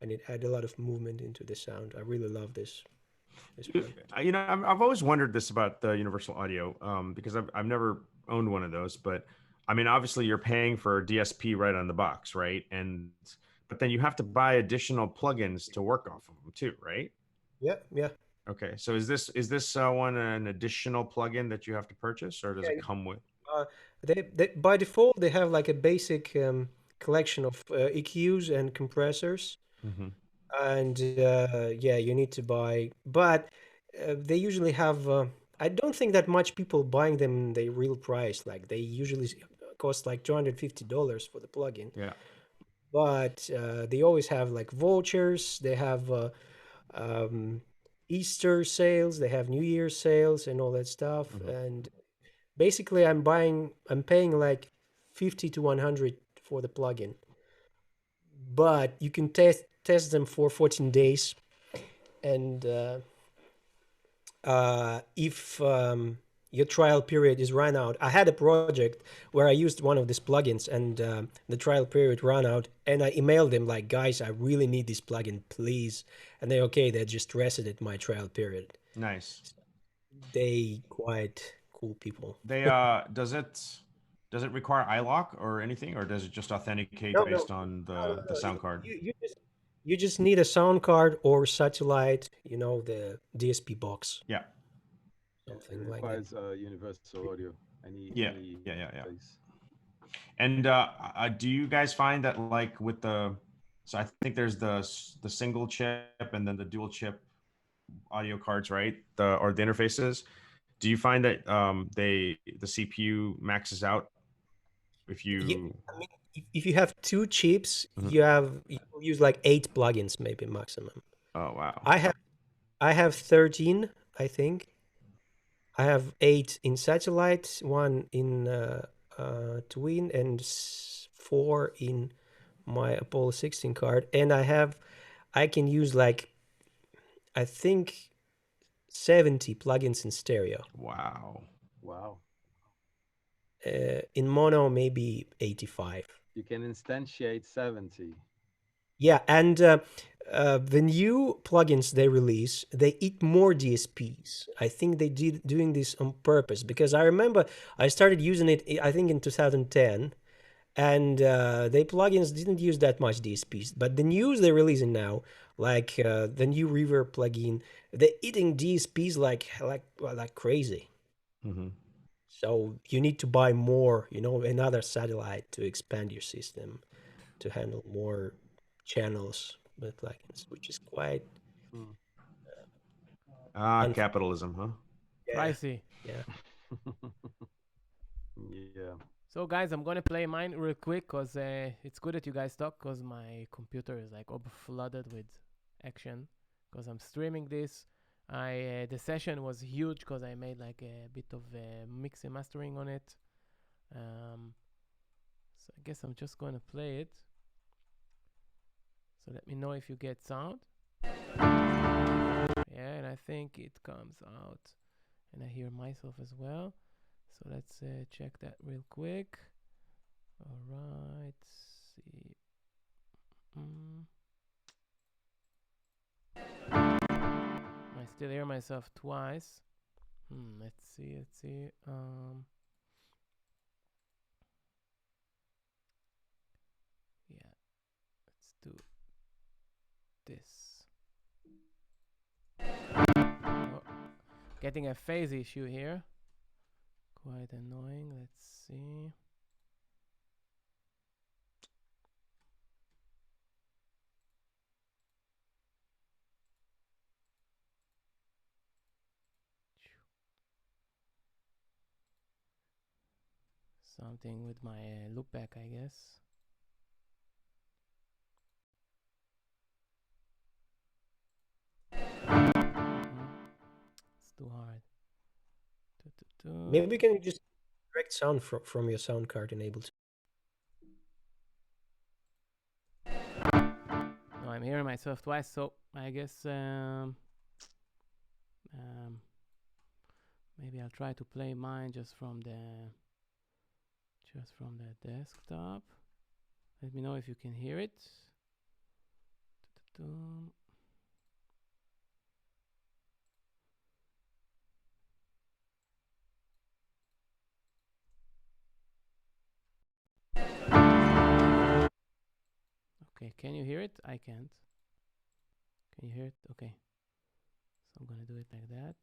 and it added a lot of movement into the sound. I really love this. You know, I've always wondered this about the Universal Audio, because I've never owned one of those. But I mean, obviously, you're paying for DSP right on the box, right? But then you have to buy additional plugins to work off of them too, right? Yeah. Okay, so is this one an additional plugin that you have to purchase, or does it come with? They by default they have like a basic collection of EQs and compressors, and yeah, you need to buy. But they usually have. I don't think that much people buying them the real price. Like they usually cost like $250 for the plugin. Yeah. But they always have like vouchers. They have um, Easter sales. They have New Year's sales and all that stuff. And basically, I'm paying like 50 to 100 for the plugin. But you can test them for 14 days, and if your trial period is run out. I had a project where I used one of these plugins, and the trial period ran out, and I emailed them like, guys, I really need this plugin, please. And they just resetted my trial period. Nice. They quite cool people. They does it require iLock or anything, or does it just authenticate No, based on the sound card? You just need a sound card or satellite, the DSP box. Yeah. Something It like that. requires universal audio. Yeah. Any place. And do you guys find that like with so I think there's the single chip and then the dual chip audio cards, right? Or the interfaces. Do you find that the CPU maxes out if you? Yeah, I mean, if you have two chips, Mhm. you use like 8 plugins maybe maximum. Oh wow. I have 13, I think. I have 8 in satellite, 1 in Twin, and 4 in my Apollo 16 card. And I can use like, I think 70 plugins in stereo. Wow. Wow. In mono, maybe 85. You can instantiate 70. Yeah, and the new plugins they release, they eat more DSPs. I think they did doing this on purpose, because I remember I started using it, I think in 2010, and they plugins didn't use that much DSPs. But the news they're releasing now, like the new Reverb plugin, they're eating DSPs like crazy. Mm-hmm. So you need to buy more, another satellite to expand your system to handle more channels with plugins, which is quite Capitalism, huh? Pricey. Yeah. Yeah. So guys, I'm gonna play mine real quick because it's good that you guys talk, because my computer is like over flooded with action because I'm streaming this. The session was huge because I made like a bit of mix and mastering on it. So I guess I'm just gonna play it. So let me know if you get sound. Yeah, and I think it comes out, and I hear myself as well. So let's check that real quick. All right, see. I still hear myself twice. Let's see. Yeah, let's do this. Oh, getting a phase issue here. Quite annoying. Let's see. Something with my loopback, I guess. It's too hard. Maybe we can just direct sound from your sound card in Ableton. No, I'm hearing myself twice, so I guess maybe I'll try to play mine just from the desktop. Let me know if you can hear it. Okay, can you hear it? I can't. Can you hear it? Okay. So I'm gonna do it like that.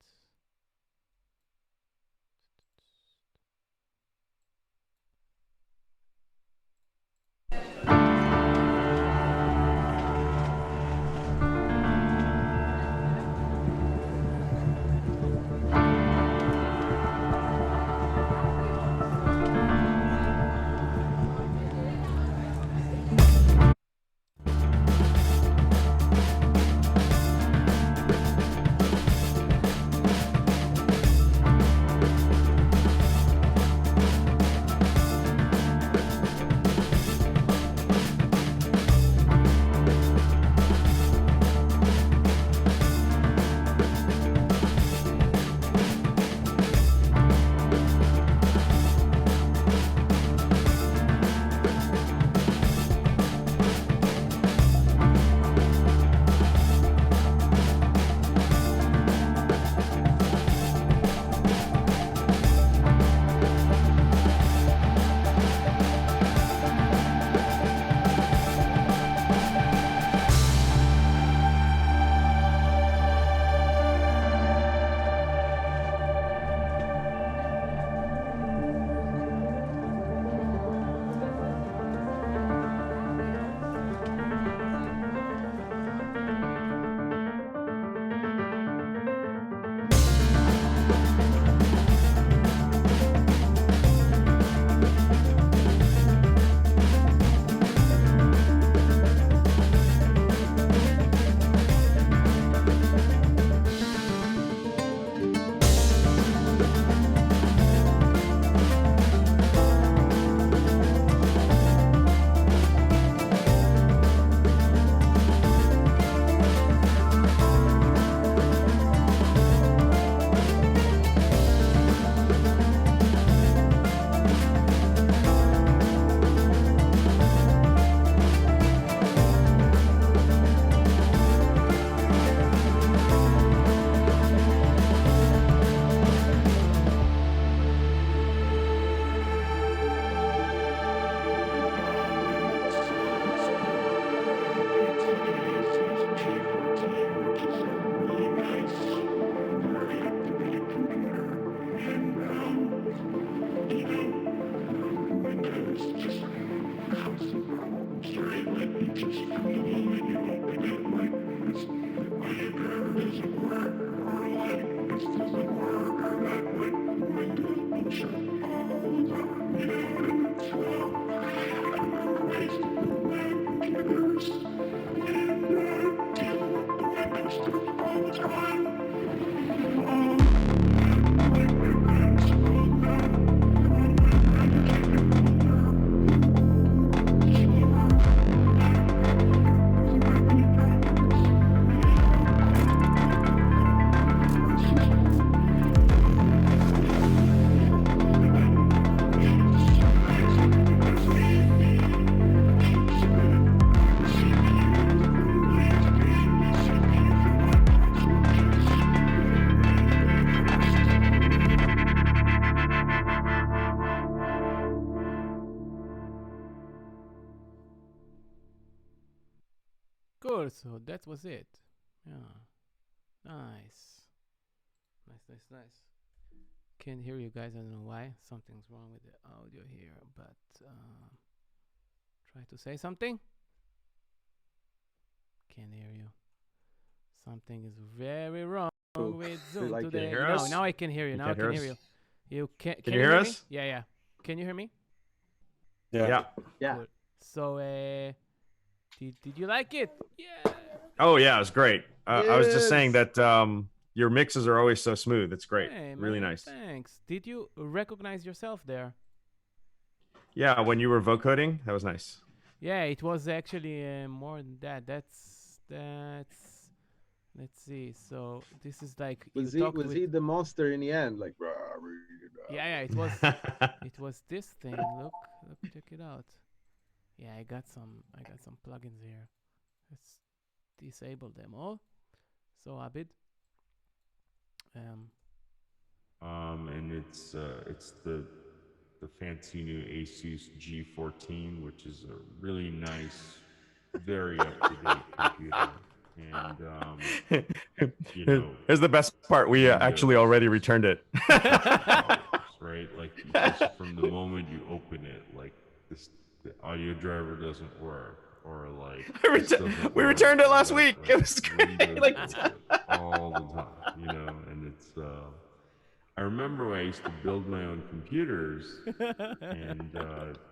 Cool. So that was it. Yeah. Nice. Nice. Can't hear you guys. I don't know why. Something's wrong with the audio here. But try to say something. Can't hear you. Something is very wrong with Zoom Like, today. hear us? Now I can hear you. You Now I can't can hear hear us? you. You can you hear me? us? Yeah. Can you hear me? Yeah. Yeah. Cool. So did you like it? Yeah. Oh yeah, it was great. I was just saying Yes. that your mixes are always so smooth. It's great. Hey, Really man, nice. Thanks. Did you recognize yourself there? Yeah, when you were vocoding, that was nice. Yeah, it was actually more than that. That's. Let's see. So this is like Was you he talked was with. he the monster in the end? Like, Yeah. It was. It was this thing. Look. Check it out. Yeah, I got some plugins here. Let's disable them all. So Abid. And it's the fancy new Asus G14, which is a really nice, very up to date computer. And Here's the best part. We actually already returned it. right? Like just from the moment you open it, like the audio driver doesn't work, or like we returned it last week. It was great. Like all the time, and it's. I remember when I used to build my own computers and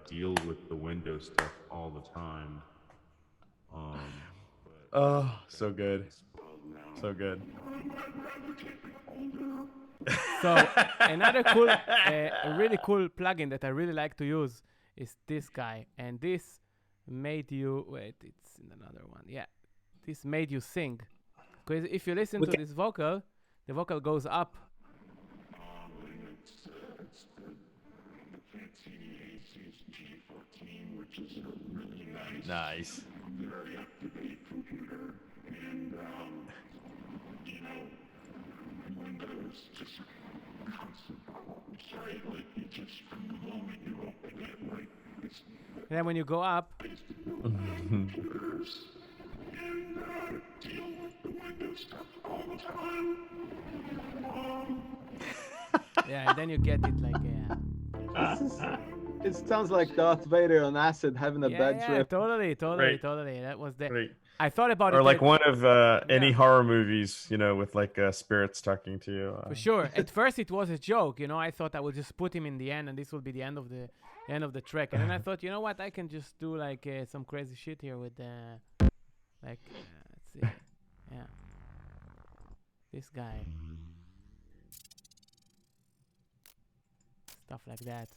deal with the Windows stuff all the time. Oh, so good. So good. So another cool, a really cool plugin that I really like to use is this guy, and this made you wait. It's in another one. Yeah, this made you sing, because if you listen to this vocal, the vocal goes up. Nice. And then when you go up, yeah, and then you get it like It sounds like Darth Vader on acid having a bad trip. totally. Right. That was the. Right. I thought about it. Or like one of any yeah. horror movies, with like spirits talking to you. For sure. At first, it was a joke. I thought I would just put him in the end, and this will be the end of the track. And then I thought, you know what? I can just do like some crazy shit here with let's see, yeah, this guy, stuff like that.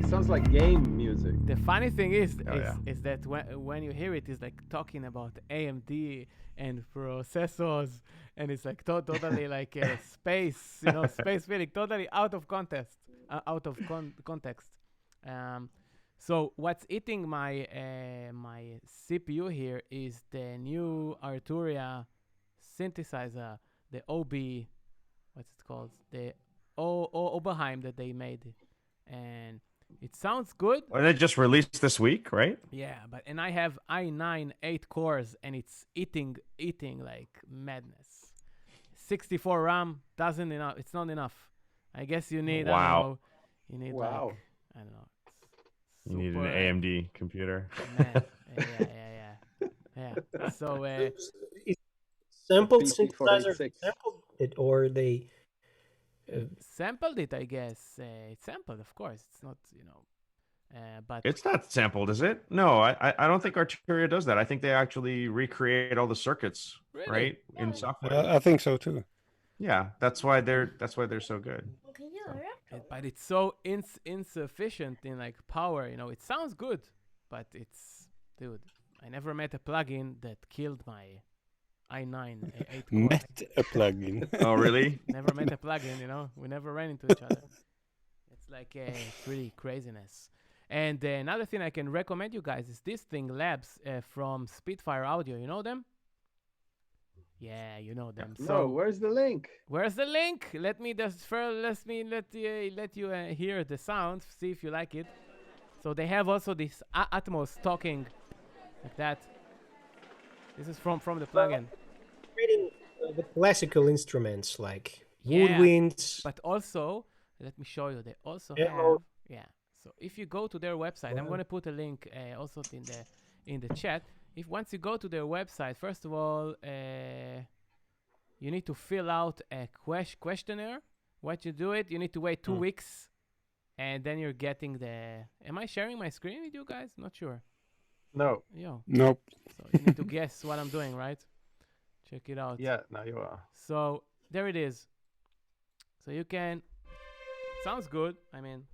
Sounds like game music. The funny thing is yeah. that when you hear it, it's like talking about AMD and processors, and it's like totally like space, space feeling, totally out of context, context. So what's eating my my CPU here is the new Arturia synthesizer, the OB, what's it called? The Oberheim that they made, and it sounds good. And it just released this week, right? Yeah, and I have i9 8 cores, and it's eating like madness. 64 RAM doesn't enough. It's not enough. I guess you need. Wow. I don't know, you need Wow. like, I don't know. You need an AMD computer. Man. Yeah. So Sampled PC synthesizer, 486. sampled it, or they sampled it, I guess. It's sampled, of course. It's not, but It's not sampled, is it? No, I don't think Arturia does that. I think they actually recreate all the circuits, Really? right, in software. I think so too. Yeah, that's why they're so good. but it's so insufficient in like power. It sounds good, but dude, I never met a plugin that killed my i9 8 core. Met a plugin. Oh, really? Never met a plugin, we never ran into each other. It's like it's really craziness. And another thing I can recommend you guys is this thing, Labs, from Spitfire Audio. You know them? Yeah, you know them. No, So where's the link? where's the link? Let me just first let you hear the sound. See if you like it. So they have also this Atmos talking like that. This is from the plugin. Creating the classical instruments like Yeah, woodwinds. but also let me show you. They also Hello. have yeah. So if you go to their website, I'm Wow. gonna put a link also in the chat. If once you go to their website, first of all, you need to fill out a questionnaire. What you do it, you need to wait 2 weeks, and then you're getting the. Am I sharing my screen with you guys? Not sure. No. Yo. Nope. So you need to guess what I'm doing, right? Check it out. Yeah, now you are. So there it is. So you can. Sounds good. I mean.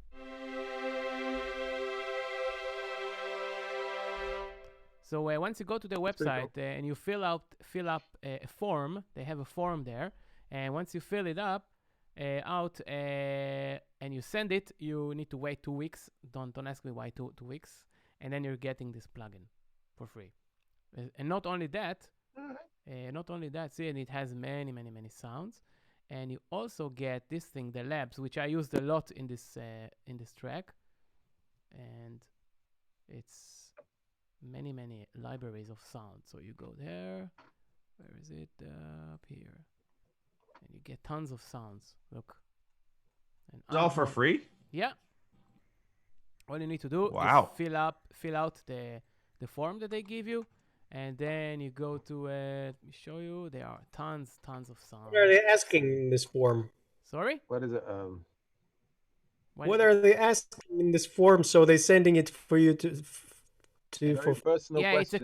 So once you go to their pretty website and you fill up a form, they have a form there, and once you fill it up and you send it, you need to wait 2 weeks. Don't ask me why two weeks, and then you're getting this plugin for free. And not only that, see, and it has many sounds, and you also get this thing, the labs, which I used a lot in this track, and it's many libraries of sound. So you go there, where is it? Up here, and you get tons of sounds. Look, and It's all for free? Yeah. All you need to do Wow. is fill out the form that they give you, and then you go to let me show you. There are tons of sounds. What are they asking in this form? Sorry? What is it? What are they asking in this form? So they're sending it for you to Very personal yeah, questions.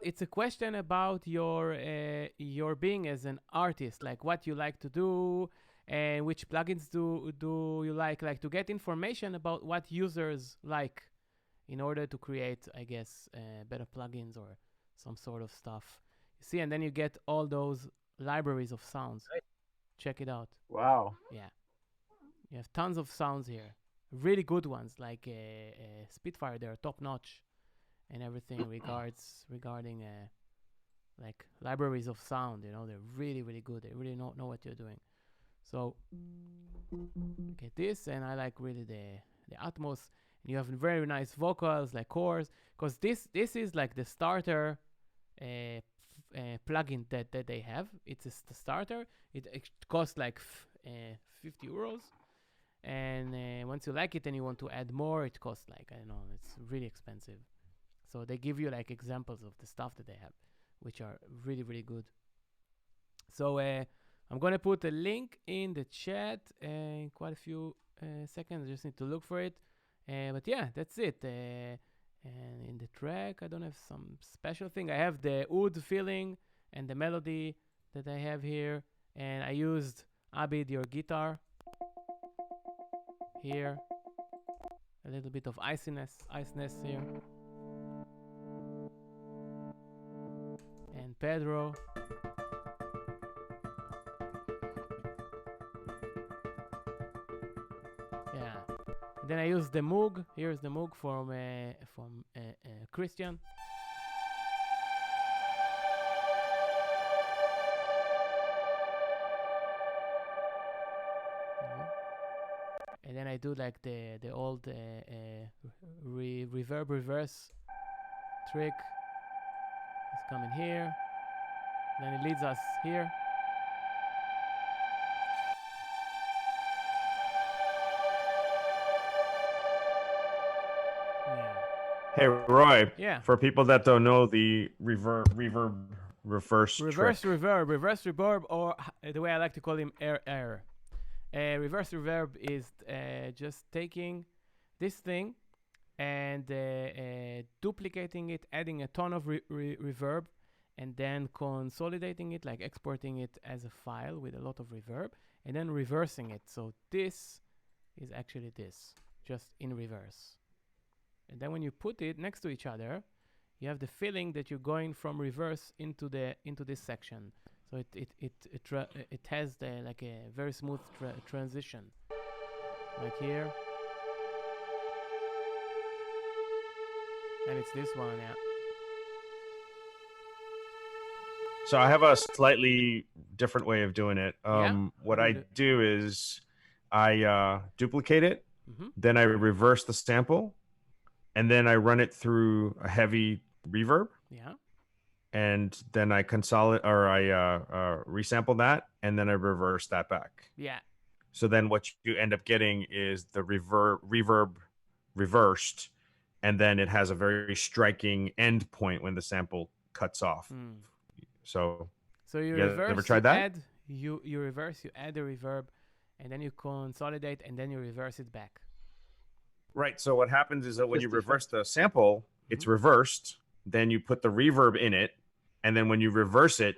it's a question about your being as an artist, like what you like to do and which plugins do you like to get information about what users like in order to create, I guess, better plugins or some sort of stuff. You see, and then you get all those libraries of sounds. Check it out. Wow. Yeah. You have tons of sounds here. Really good ones, like Spitfire, they're top notch. And everything regarding like libraries of sound, they're really good. They really know what you're doing. So get this, and I like really the Atmos. And you have very nice vocals, like chorus, because this is like the starter plugin that they have. It's the starter. It costs like 50 euros. And once you like it and you want to add more, it costs like, I don't know, it's really expensive. So they give you like examples of the stuff that they have, which are really good. So I'm gonna put a link in the chat in quite a few seconds. I just need to look for it. But yeah, that's it. And in the track, I don't have some special thing. I have the oud feeling and the melody that I have here. And I used Abid, your guitar here. A little bit of iciness here. And Pedro. Yeah. And then I use the Moog. Here's the Moog from Christian. And then I do like the old reverb reverse trick. It's coming here. Then it leads us here. Yeah. Hey, Roy. Yeah. For people that don't know the reverb reverse reverb, or the way I like to call him, air. Reverse reverb is just taking this thing and duplicating it, adding a ton of reverb, and then consolidating it, like exporting it as a file with a lot of reverb, and then reversing it. So this is actually this, just in reverse. And then when you put it next to each other, you have the feeling that you're going from reverse into this section. So it has like a very smooth transition, like here, and it's this one, yeah. So I have a slightly different way of doing it. Yeah? What How do I you do- do is I duplicate it, Mhm. then I reverse the sample, and then I run it through a heavy reverb, Yeah. and then I consolidate or I resample that, and then I reverse that back. Yeah. So then what you end up getting is the reverb reversed, and then it has a very striking end point when the sample cuts off. Mm. So So you you guys ever reverse, tried you that? add, you reverse, you add the reverb, and then you consolidate, and then you reverse it back. Right. So what happens is that when you Just reverse effect. the sample, it's reversed. Then you put the reverb in it, and then when you reverse it,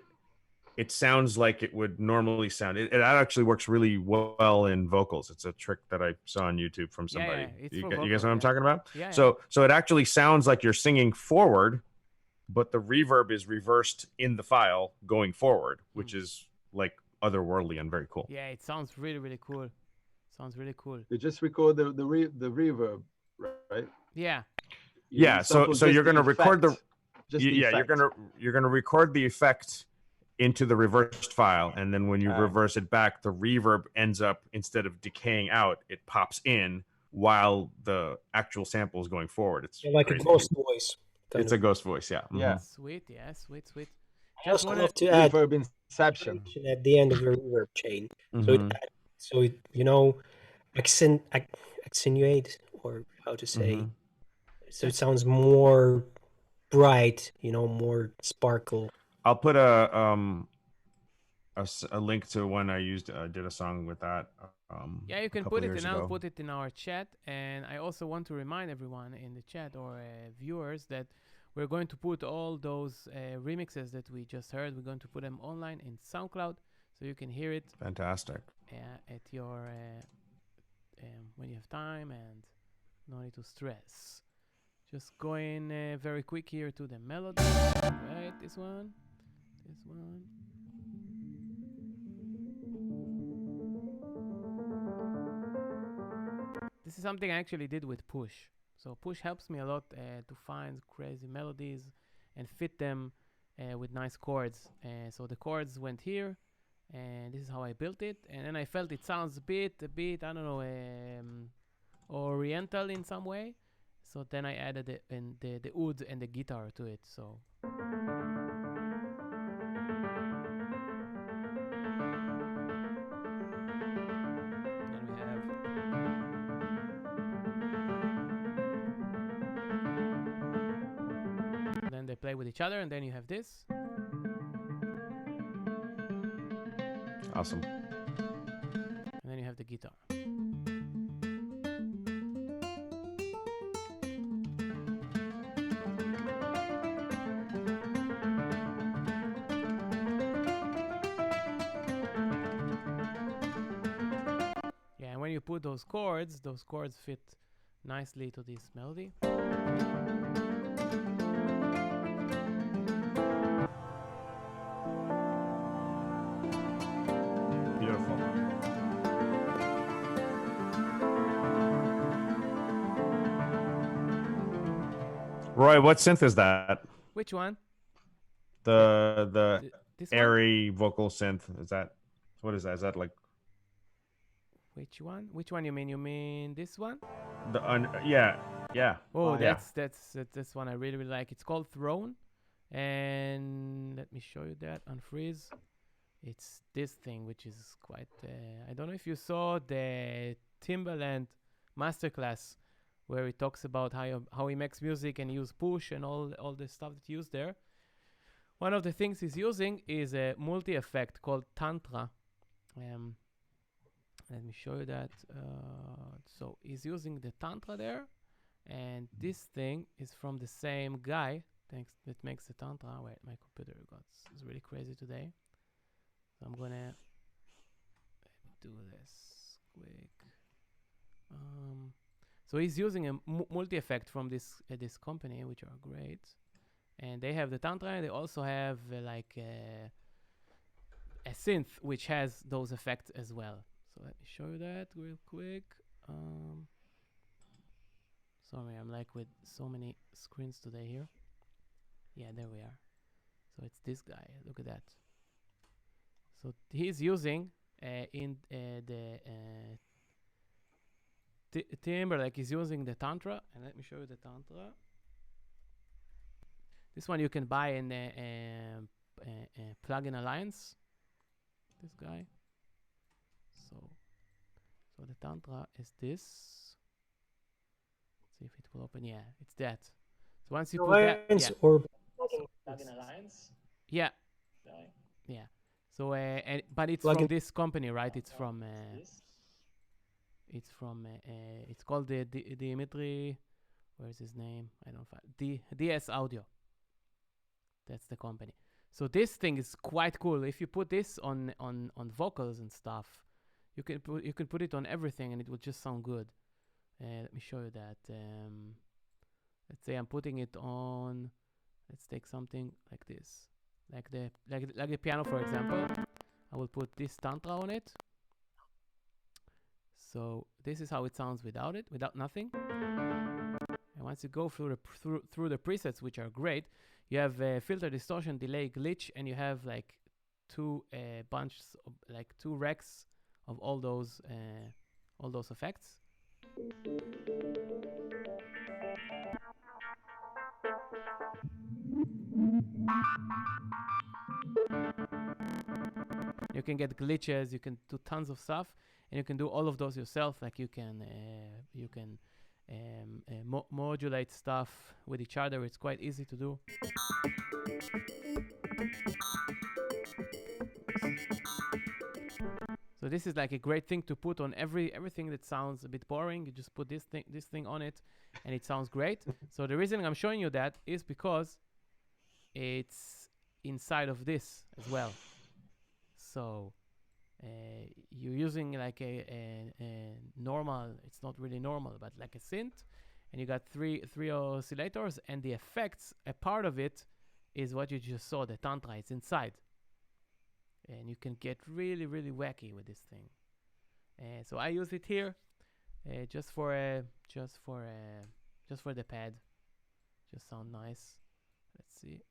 it sounds like it would normally sound. It actually works really well in vocals. It's a trick that I saw on YouTube from Yeah, somebody. yeah, it's You for guys know vocals, what I'm yeah. talking about? Yeah, So it actually sounds like you're singing forward, but the reverb is reversed in the file going forward, which is like otherworldly and very cool. yeah, it sounds really, really cool. Sounds really cool. You just record the reverb, right? Yeah. You Yeah. So sample just you're the gonna record the effect, just the yeah effect. you're gonna record the effect into the reversed file, and then when you Ah. reverse it back, the reverb ends up, instead of decaying out, it pops in while the actual sample is going forward. It's Like crazy. a ghost voice. It's a ghost voice, yeah. Yeah. Sweet, yeah, sweet, sweet. I Just also wanna, love to add Reverb inception. at the end of the reverb chain, Mhm. so it accentuate, or how to say. Mhm. So it sounds more bright, more sparkle. I'll put a link to when I did a song with that. yeah, you a can couple put it, years and I'll ago. put it in our chat. And I also want to remind everyone in the chat, or viewers, that we're going to put all those remixes that we just heard. We're going to put them online in SoundCloud, so you can hear it Fantastic. at your when you have time, and no need to stress. Just going very quick here to the melody. Right, this one. This is something I actually did with Push. So Push helps me a lot to find crazy melodies and fit them with nice chords. So the chords went here, and this is how I built it. And then I felt it sounds a bit, I don't know, oriental in some way. So then I added the oud and the guitar to it. So then we have then they play with each other, and then you have this. Awesome. And then you have the guitar. Yeah, and when you put those chords fit nicely to this melody. Beautiful. Roy, what synth is that? Which one? The This one? airy vocal synth. Is that, what is that? Is that like Which one? Which one you mean? You mean this one? yeah. Oh, yeah. that's one I really, really like. It's called Throne. And let me show you that. Unfreeze. It's this thing, which is quite... I don't know if you saw the Timbaland masterclass, where he talks about how he makes music and use Push and all the stuff that he used there. One of the things he's using is a multi-effect called Tantra. Let me show you that. So he's using the Tantra there, and this thing is from the same guy that makes the Tantra. Wait, my computer is really crazy today. So I'm gonna do this quick. So he's using a multi-effect from this company, which are great, and they have the Tantra. And they also have like a synth which has those effects as well. So let me show you that real quick. Sorry, I'm like with so many screens today here. Yeah, there we are. So it's this guy. Look at that. So he's using in the Timberlake is using the Tantra, and let me show you the Tantra. This one you can buy in Plugin Alliance. This guy. So the Tantra is this. Let's see if it will open. Yeah, it's that. So once you put that, Alliance yeah. or Plugin Alliance. Yeah. Yeah. So but it's Plugin- from this company, right? It's from it's called the Dimitri. Where's his name? I don't find DS Audio. That's the company. So this thing is quite cool. If you put this on vocals and stuff, you can put it on everything and it will just sound good. Let me show you that. Let's say I'm putting it on. Let's take something like this, like the piano, for example. I will put this Tantra on it. So this is how it sounds without nothing. And once you go through the presets, which are great, you have filter, distortion, delay, glitch, and you have like two bunches, like 2 racks of all those effects. You can get glitches, you can do tons of stuff, and you can do all of those yourself. Like you can modulate stuff with each other. It's quite easy to do. So this is like a great thing to put on everything that sounds a bit boring. You just put this thing on it, and it sounds great. So the reason I'm showing you that is because it's inside of this as well. So you're using like a normal, it's not really normal, but like a synth, and you got three oscillators, and the effects, a part of it is what you just saw, the Tantra. It's inside, and you can get really, really wacky with this thing. So I use it here just for the pad. Just sound nice. Let's see.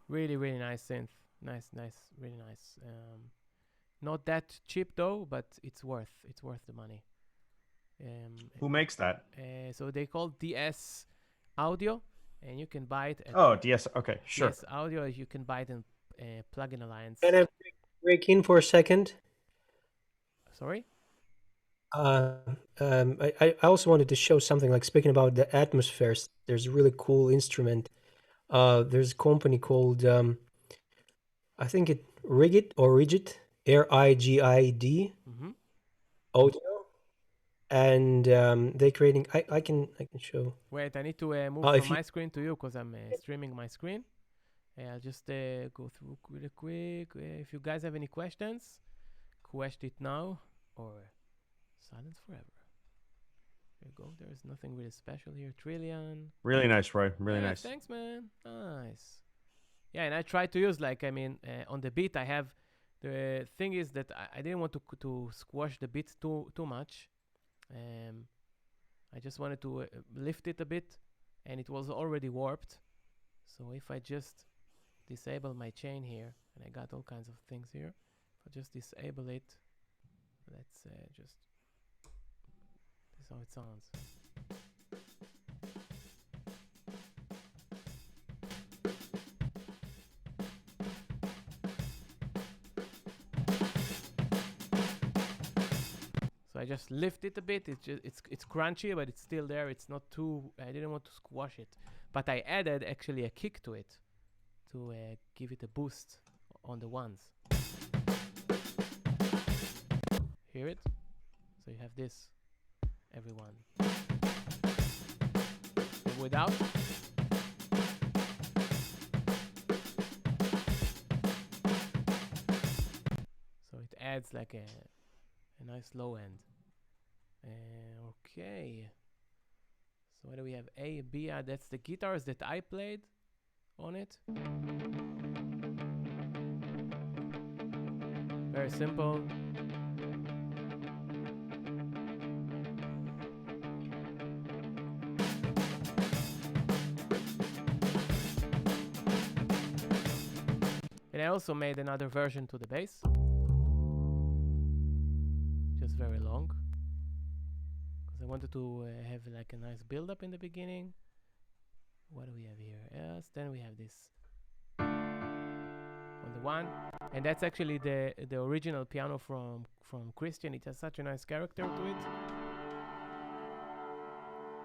Really, really nice synth. Nice, really nice. Not that cheap though, but it's worth the money. Who makes that? So they call DS Audio, and you can buy it at DS. Okay, sure. DS Audio. You can buy it in Plugin Alliance. Can I break in for a second? Sorry? I also wanted to show something, like speaking about the atmospheres. There's a really cool instrument. There's a company called I think it Rigid, RIGID Audio, and they're creating. I can show. Wait, I need to move from my screen to you because I'm streaming my screen. I'll just go through really quick. If you guys have any questions, question it now or silence forever. There you go. There's nothing really special here. Trillion. Really nice, Roy. Really Yeah, nice. Thanks, man. Nice. Yeah, and I try to use, like, I mean, on the beat, I have, the thing is that I didn't want to squash the beat too much. I just wanted to lift it a bit, and it was already warped. So if I just disable my chain here, and I got all kinds of things here, if I just disable it, let's just, this is how it sounds. So I just lift it a bit. It's crunchy, but it's still there. It's not too. I didn't want to squash it, but I added actually a kick to it to give it a boost on the ones. Hear it? So you have this, everyone. Without. So it adds like a nice low end. Okay. So what do we have? A, B, that's the guitars that I played. on it. Very simple. And I also made another version to the bass. Just very long. Because I wanted to have like a nice build up in the beginning. What do we have here? Yes, then we have this on the one. And that's actually the original piano from Christian. It has such a nice character to it.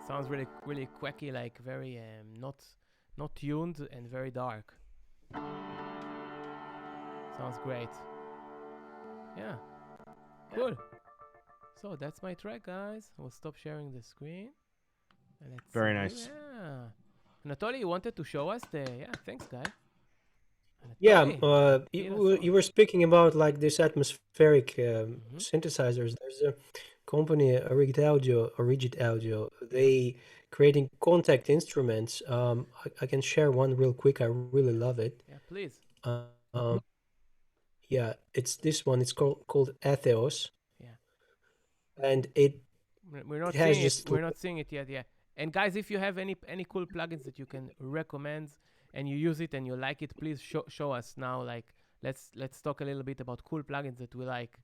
Sounds really quacky, like very not tuned and very dark. Sounds great. Yeah. Cool. So that's my track, guys. We'll stop sharing the screen. And let's Very see. nice. Yeah. Anatoly, you wanted to show us the... Yeah, thanks, guy. Yeah, Anatoly, you were speaking about like this atmospheric Mhm. synthesizers. There's a company, Rigid Audio. They creating contact instruments. I can share one real quick. I really love it. Yeah, please. Yeah, it's this one. It's called Atheos. Yeah. And it We're not has seeing it. just We're not seeing it yet. Yeah. And guys, if you have any cool plugins that you can recommend and you use it and you like it, please show us now. Like, let's talk a little bit about cool plugins that we like,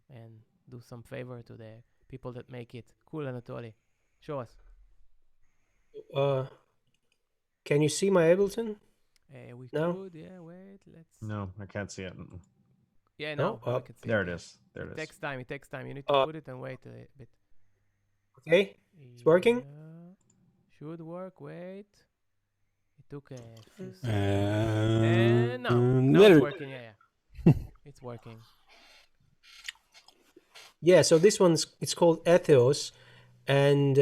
and do some favor to the people that make it. Cool, Anatoly. Show us. Can you see my Ableton? We No? could. Yeah. Wait. Let's. No, I can't see it. Yeah. No? No. I can see There it. it is. There it It is. takes time. It takes time. You need to put it and wait a bit. Okay, it's working. Yeah, should work. Wait. It took a few seconds. No, there it's it- working. Yeah. It's working. Yeah, so this one's it's called Ethos, and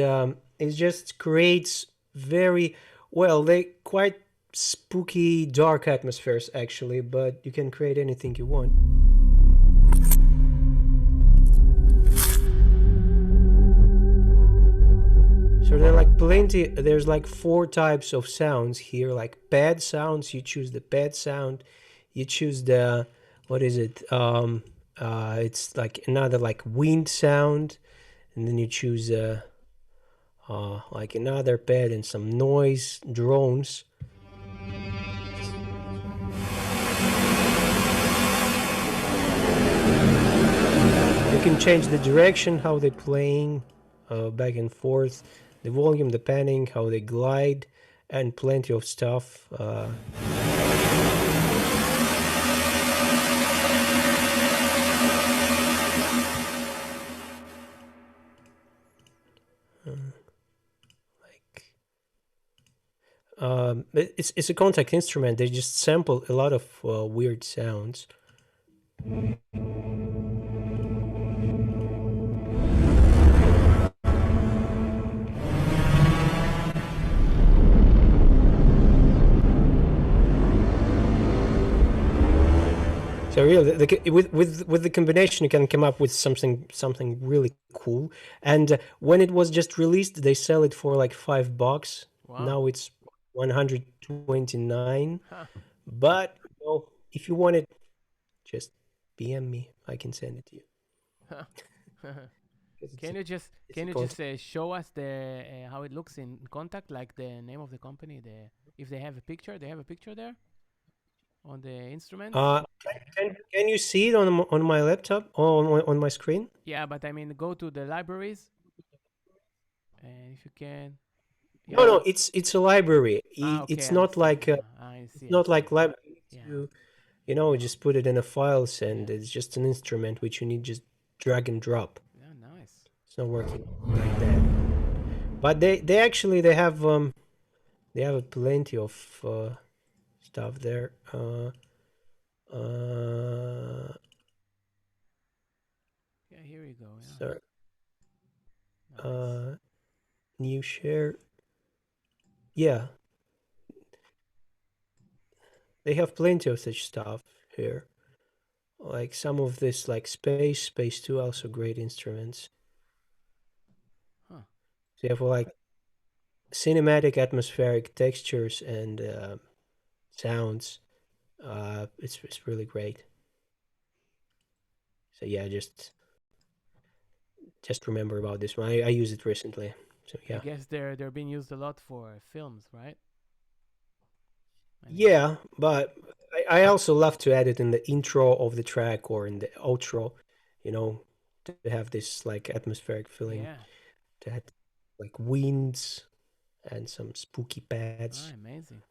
it just creates very well. They quite spooky, dark atmospheres actually, but you can create anything you want. So there are like plenty. There's like 4 types of sounds here. Like pad sounds, you choose the pad sound. You choose the what is it? It's like another like wind sound, and then you choose like another pad and some noise drones. You can change the direction, how they're playing, back and forth, the volume, the panning, how they glide, and plenty of stuff. It's a contact instrument. They just sample a lot of weird sounds. So really, with the combination, you can come up with something really cool. And when it was just released, they sell it for like $5. Wow. Now it's 129. Huh. But well, if you want it, just PM me. I can send it to you. 'Cause it's Can a- you just it's a show us the how it looks in contact, like the name of the company, if they have a picture? They have a picture there on the instruments. Can you see it on my laptop or on my screen? Yeah, but I mean, go to the libraries, and if you can. No, it's a library. Okay, It's I not like understand. I see. it's not like lab. Yeah. You just put it in a files, and it's just an instrument which you need just drag and drop. Yeah, nice. It's not working like that. But they actually they have plenty of stuff there. Yeah, here you go. Yeah. So, Nice. new share. Yeah, they have plenty of such stuff here. Like some of this, like Space 2, also great instruments. Huh. So you have like cinematic, atmospheric textures and sounds. It's really great. So yeah, just remember about this one. I used it recently. So I yeah. guess they're being used a lot for films, right? I mean, Yeah, but I also love to add it in the intro of the track or in the outro, you know, to have this like atmospheric feeling, yeah. to have like winds and some spooky Ah, pads. amazing.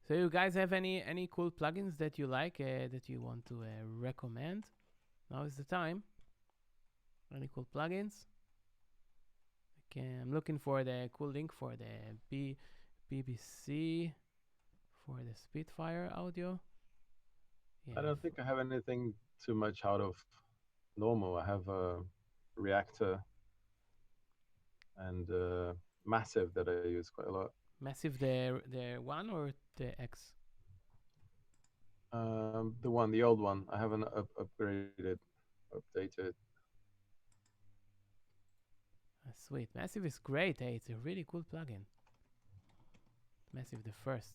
So you guys have any cool plugins that you like that you want to recommend? Now is the time. Any cool plugins? Okay, I'm looking for the cool link for the BBC for the Spitfire audio. Yeah. I don't think I have anything too much out of normal. I have a reactor and massive that I use quite a lot. Massive the one or the X? The old one. I haven't upgraded, updated. Sweet. Massive is great. Hey, it's a really cool plugin. Massive the first.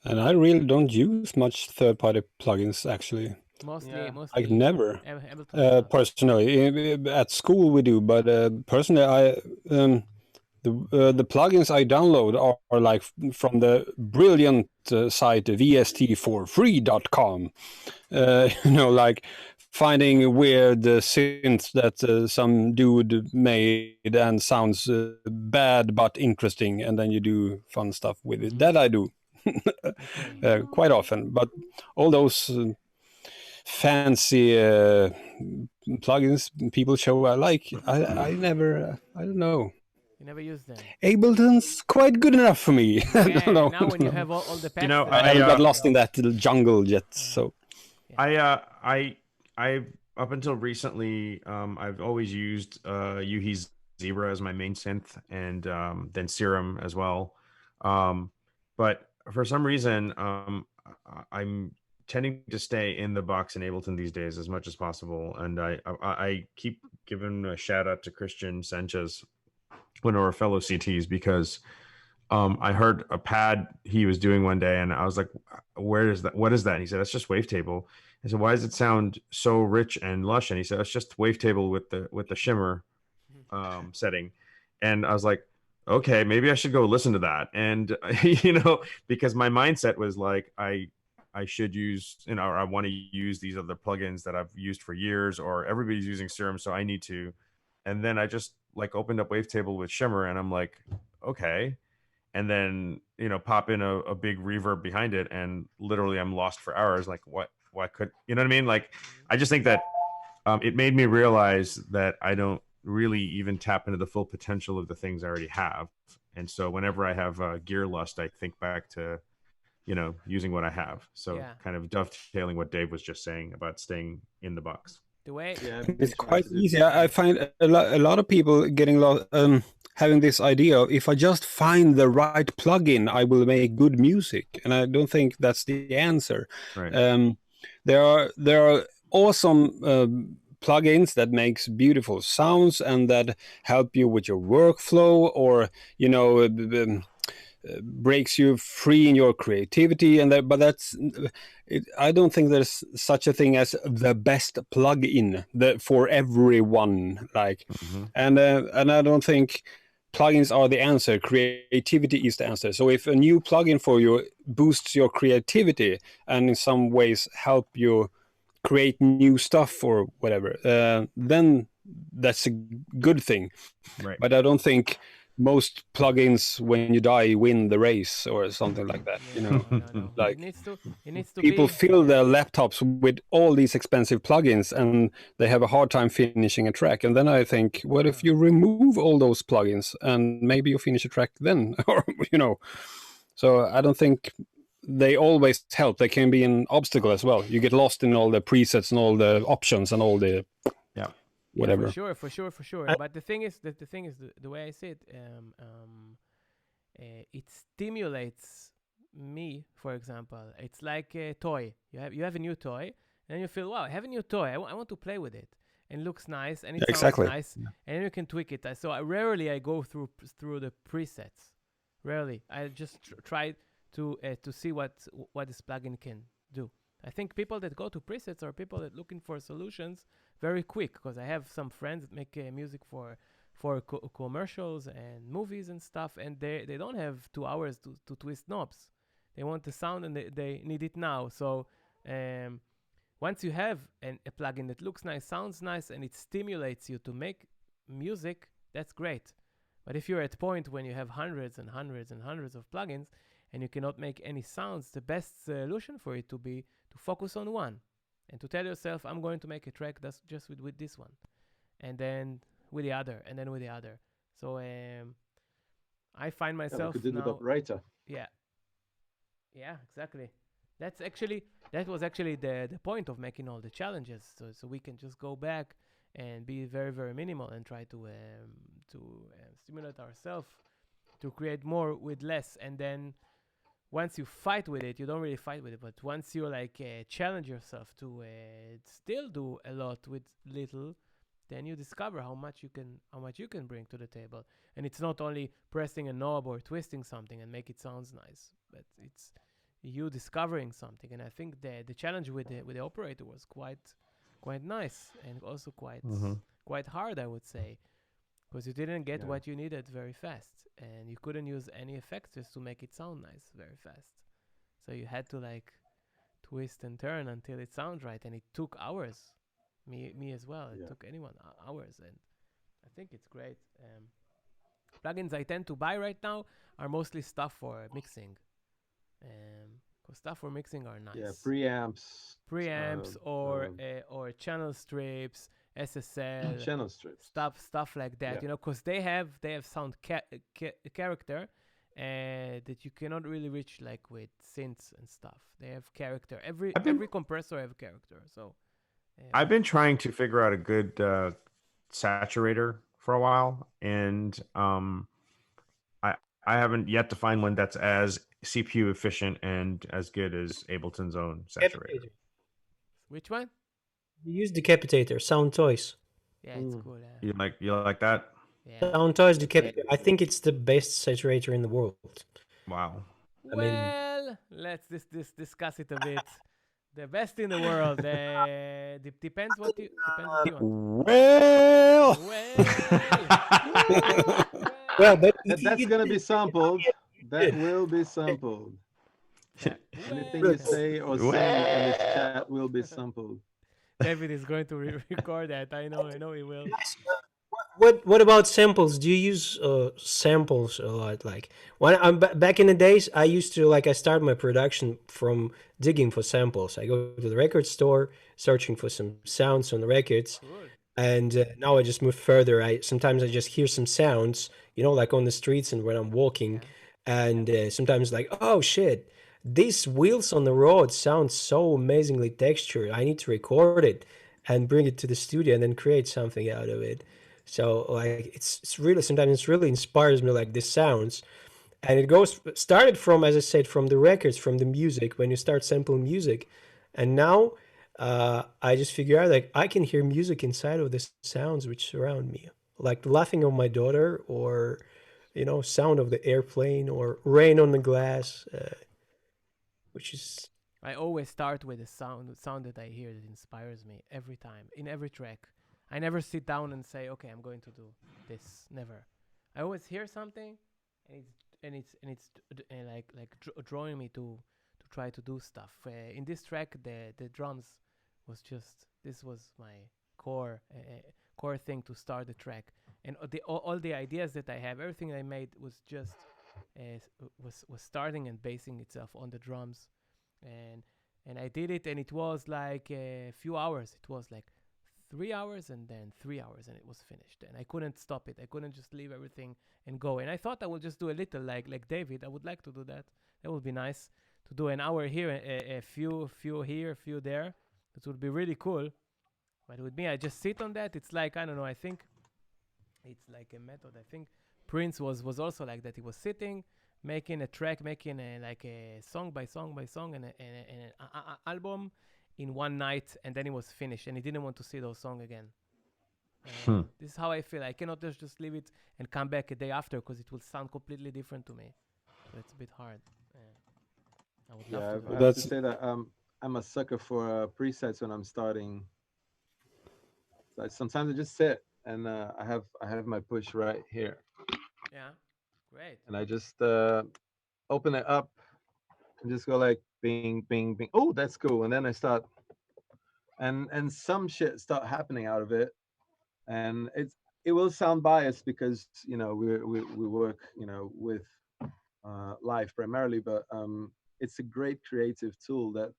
And I really don't use much third-party plugins actually. Mostly, Yeah. mostly. Like never. Ableton stuff. Personally, at school we do, but personally, the plugins I download are like from the brilliant site vst4free.com. Like finding weird synths that some dude made and sounds bad but interesting, and then you do fun stuff with it. That I do quite often. But all those fancy plugins people show I like, I never, I don't know. You never use them. Ableton's quite good enough for me. Yeah, No, now when you have all the packs, know, I haven't got lost in that jungle yet. So I up until recently, I've always used Yuhi's Zebra as my main synth, and then Serum as well. But for some reason, I'm tending to stay in the box in Ableton these days as much as possible, and I keep giving a shout out to Christian Sanchez, one of our fellow CTs, because I heard a pad he was doing one day, and I was like, "Where is that? What is that?" And he said, "That's just Wavetable." I said, "Why does it sound so rich and lush?" And he said, "It's just Wavetable with the shimmer setting." And I was like, "Okay, maybe I should go listen to that." And because my mindset was like, I should use, or I want to use these other plugins that I've used for years, or everybody's using Serum, so I need to. And then I just like opened up Wavetable with shimmer, and I'm like, okay. And then pop in a big reverb behind it, and literally I'm lost for hours. Like, why could, you know what I mean? Like, I just think that it made me realize that I don't really even tap into the full potential of the things I already have. And so whenever I have gear lust, I think back to using what I have. So kind of dovetailing what Dave was just saying about staying in the box. The way it's quite easy. I find a lot of people getting having this idea of, if I just find the right plugin, I will make good music, and I don't think that's the answer. Right. There are awesome plugins that makes beautiful sounds and that help you with your workflow, or breaks you free in your creativity, but that's it. I don't think there's such a thing as the best plugin for everyone. And I don't think plugins are the answer. Creativity is the answer. So if a new plugin for you boosts your creativity and in some ways help you create new stuff or whatever, then that's a good thing. Right. But I don't think most plugins, when you die, win the race or something like that. No. Like, it needs to people be, fill their laptops with all these expensive plugins, and they have a hard time finishing a track. And then I think, what if you remove all those plugins and maybe you finish a track then? Or so I don't think they always help. They can be an obstacle as well. You get lost in all the presets and all the options and all the whatever. Yeah, for sure. But the thing is the way I see it, it stimulates me. For example, it's like a toy. You have a new toy, and you feel, wow, I have a new toy. I want to play with it, and it looks nice, and it sounds nice, and then you can tweak it. So rarely I go through the presets. Rarely. I just try to see what this plugin can do. I think people that go to presets are people that looking for solutions very quick, because I have some friends that make music for commercials and movies and stuff, and they don't have 2 hours to twist knobs. They want the sound and they need it now. So once you have a plugin that looks nice, sounds nice, and it stimulates you to make music, that's great. But if you're at a point when you have hundreds and hundreds and hundreds of plugins and you cannot make any sounds, the best solution for it to be to focus on one and to tell yourself, I'm going to make a track that's just with this one, and then with the other, and then with the other. So I find myself we could do now. the operator. Yeah, exactly. That was actually the point of making all the challenges, so we can just go back and be very, very minimal and try to stimulate ourselves to create more with less. And then once you fight with it, you don't really fight with it, but once you like challenge yourself to still do a lot with little, then you discover how much you can bring to the table. And it's not only pressing a knob or twisting something and make it sounds nice, but it's you discovering something. And I think the challenge with the operator was quite nice, and also quite hard, I would say, because you didn't get what you needed very fast, and you couldn't use any effects just to make it sound nice very fast. So you had to like twist and turn until it sounds right, and it took hours. Me as well. It took anyone hours, and I think it's great. Plugins I tend to buy right now are mostly stuff for mixing. Because stuff for mixing are nice. Yeah, preamps. Or channel strips, SSL. Channel strips. Stuff like that. You know, because they have sound character that you cannot really reach like with synths and stuff. They have character. Every compressor have character. So I've been trying to figure out a good saturator for a while, and I haven't yet to find one that's as CPU efficient and as good as Ableton's own saturator. Which one? You use Decapitator, Sound Toys. Yeah, it's cool. You like that? Yeah. Sound Toys Decapitator. I think it's the best saturator in the world. Wow. Well, let's discuss it a bit. The best in the world. Depends what you want. Well, but that's gonna be sampled. That will be sampled. Anything you say or sing in this chat will be sampled. David is going to record that. I know he will. What about samples? Do you use samples a lot? Like when I'm back in the days, I used to I start my production from digging for samples. I go to the record store, searching for some sounds on the records, and now I just move further. Sometimes I just hear some sounds, like on the streets and when I'm walking, and sometimes like, oh shit, these wheels on the road sound so amazingly textured. I need to record it and bring it to the studio and then create something out of it. So like it's really, sometimes it really inspires me, like this sounds, and it started from, as I said, from the records, from the music, when you start sampling music, and now I just figure out like I can hear music inside of the sounds which surround me, like the laughing of my daughter, or sound of the airplane, or rain on the glass, which is. I always start with the sound that I hear that inspires me every time, in every track. I never sit down and say, okay, I'm going to do this. Never. I always hear something, and it's drawing me to try to do stuff. In this track, the drums this was my core thing to start the track, and all the ideas that I have, everything I made was just was starting and basing itself on the drums, and I did it, and it was like a few hours. It was like 3 hours and then 3 hours, and it was finished, and I couldn't stop it. I couldn't just leave everything and go. And I thought I would just do a little like David. I would like to do that. That would be nice to do an hour here, a few here, a few there. It would be really cool. But with me, I just sit on that. It's like, I don't know, I think it's like a method. I think Prince was also like that. He was sitting, making a track, making a song by song by song, and an album in one night, and then it was finished, and he didn't want to see those songs again. This is how I feel. I cannot just leave it and come back a day after, because it will sound completely different to me. So it's a bit hard. I would Yeah, love to I learn. have to That's say that I'm a sucker for presets when I'm starting. So sometimes I just sit and I have my push right here, Yeah, great. and I just open it up and just go like bing, bing, bing. Oh, that's cool. And then I start, and some shit start happening out of it, and it will sound biased because we work with live primarily, but it's a great creative tool that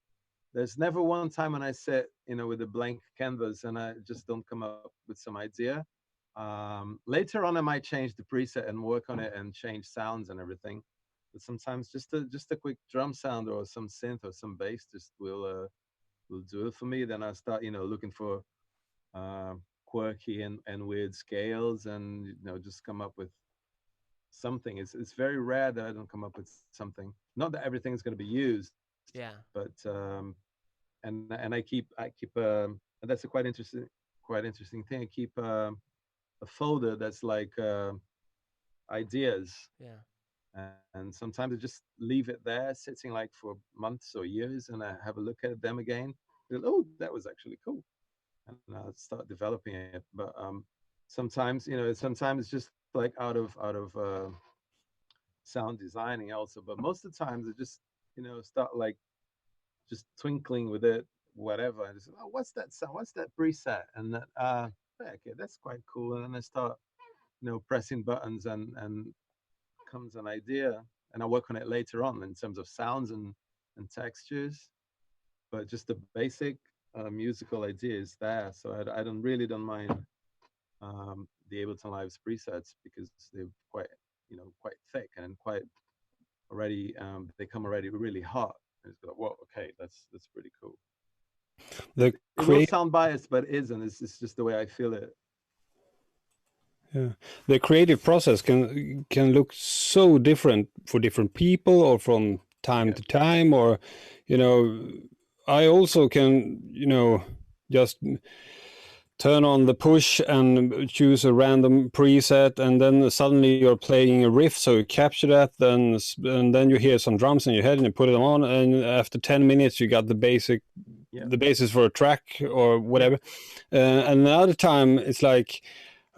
there's never one time when I sit with a blank canvas and I just don't come up with some idea. Later on I might change the preset and work on it and change sounds and everything, but sometimes just a quick drum sound or some synth or some bass just will do it for me. Then I start looking for quirky and weird scales, and just come up with something. It's very rare that I don't come up with something. Not that everything is going to be used, Yeah, but and I keep and that's a quite interesting thing. I keep a folder that's like ideas, yeah, and sometimes I just leave it there sitting like for months or years, and I have a look at them again. Oh, that was actually cool, and I'll start developing it. But sometimes sometimes it's just like out of sound designing also, but most of the times I just start like just twinkling with it, whatever. I just, oh, what's that sound? What's that preset? And that, yeah, okay, that's quite cool. And then I start, pressing buttons, and comes an idea, and I work on it later on in terms of sounds and textures. But just the basic musical idea is there, so I don't mind the Ableton Live's presets because they're quite thick and quite already. They come already really hot. And it's like, whoa, okay, that's pretty cool. the It will create sound biased, but it isn't. It's just the way I feel it. yeah. The creative process can look so different for different people or from time Yeah. to time, or I also can just turn on the push and choose a random preset, and then suddenly you're playing a riff, so you capture that, and then you hear some drums in your head and you put them on, and after 10 minutes you got the basis for a track or whatever. And another time it's like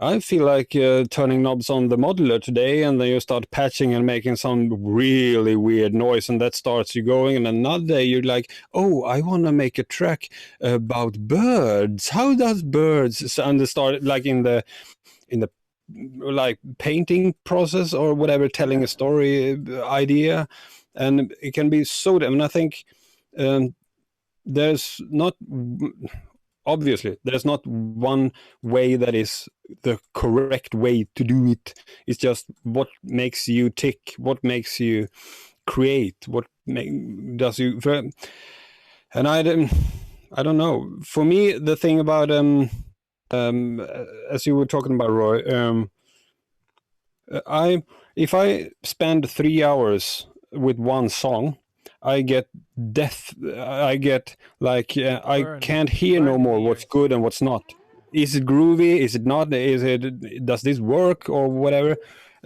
I feel like turning knobs on the modular today, and then you start patching and making some really weird noise, and that starts you going. And another day you're like, oh, I want to make a track about birds. How does birds sound? Start like in the like painting process or whatever, telling a story idea, and it can be so. I mean, I think there's not. Obviously, there's not one way that is the correct way to do it. It's just what makes you tick, what makes you create, does you. And I don't know. For me, the thing about as you were talking about, Roy, if I spend 3 hours with one song, I get death. I get like I can't hear no more what's good and what's not. Is it groovy? Is it not? Does this work or whatever?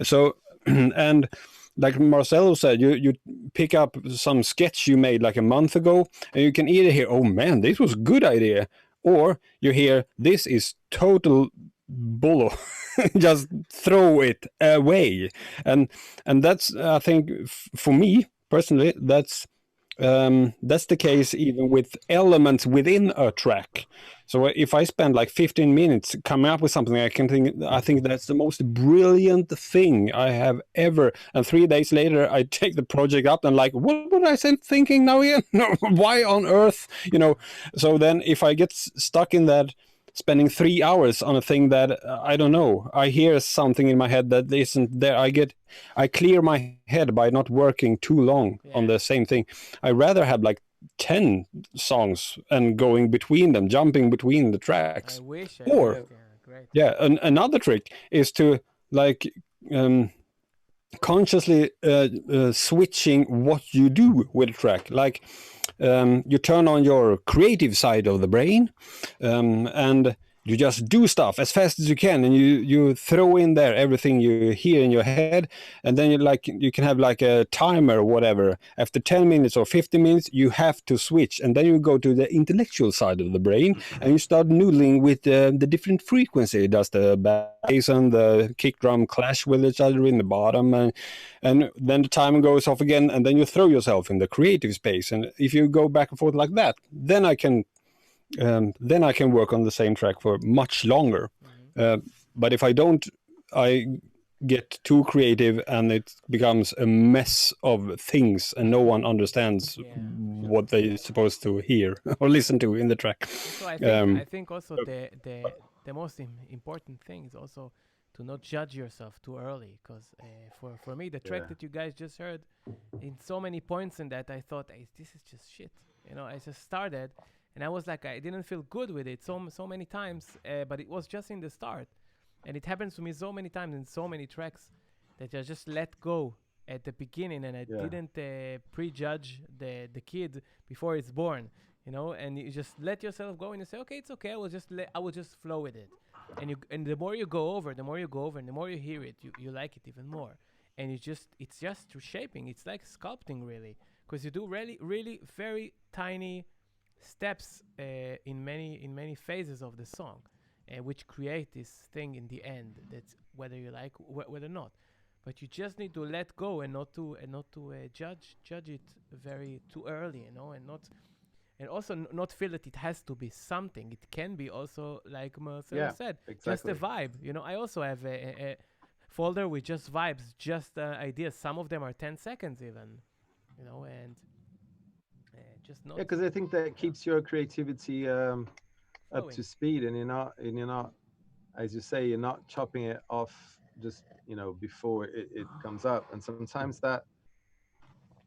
So and like Marcelo said, you pick up some sketch you made like a month ago, and you can either hear, oh man, this was a good idea, or you hear, this is total bull. Just throw it away. And that's, I think, for me personally, that's the case even with elements within a track. So if I spend like 15 minutes coming up with something, I think that's the most brilliant thing I have ever. And 3 days later, I take the project up and like, what was I thinking now again? No, why on earth? So then if I get stuck in that, spending 3 hours on a thing that I don't know, I hear something in my head that isn't there. I clear my head by not working too long on the same thing. I rather have like 10 songs and going between them, jumping between the tracks. I wish. Or great. Another trick is to like consciously switching what you do with a track. Like you turn on your creative side of the brain, and you just do stuff as fast as you can, and you throw in there everything you hear in your head, and then you can have like a timer or whatever. After 10 minutes or 15 minutes, you have to switch, and then you go to the intellectual side of the brain, and you start noodling with the different frequency. Does the bass and the kick drum clash with each other in the bottom, and then the timer goes off again, and then you throw yourself in the creative space. And if you go back and forth like that, then I can work on the same track for much longer. But if I don't, I get too creative, and it becomes a mess of things, and no one understands what they're supposed to hear or listen to in the track. So I think also the most important thing is also to not judge yourself too early, because for me, the track that you guys just heard, in so many points in that, I thought, hey, this is just shit. I just started, and I was like, I didn't feel good with it so many times, but it was just in the start. And it happens to me so many times in so many tracks that I just let go at the beginning, and I didn't prejudge the kid before it's born, and you just let yourself go, and you say, okay, it's okay, I will just flow with it. And the more you go over, and the more you hear it, you like it even more. And it's just reshaping. It's like sculpting, really, because you do really, really very tiny steps in many phases of the song, which create this thing in the end. That's whether you like whether not, but you just need to let go and not to judge it very too early, and also not feel that it has to be something. It can be also, like Marcelo said, just a vibe. I also have a folder with just vibes, just ideas. Some of them are 10 seconds even, and just not. Yeah, because I think that keeps your creativity up to speed, and you're not, as you say, you're not chopping it off just before it comes up. And sometimes that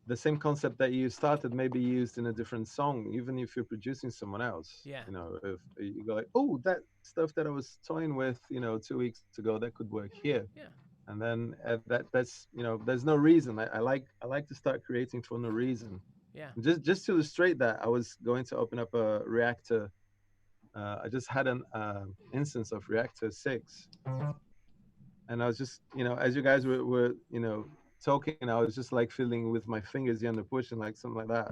the same concept that you started may be used in a different song, even if you're producing someone else. Yeah. If you go like, oh, that stuff that I was toying with 2 weeks ago, that could work here. Yeah. And then that's there's no reason. I like to start creating for no reason. Yeah. Just to illustrate that, I was going to open up a Reactor. I just had an instance of Reactor 6, and I was just as you guys were talking, I was just like feeling with my fingers the push and like something like that.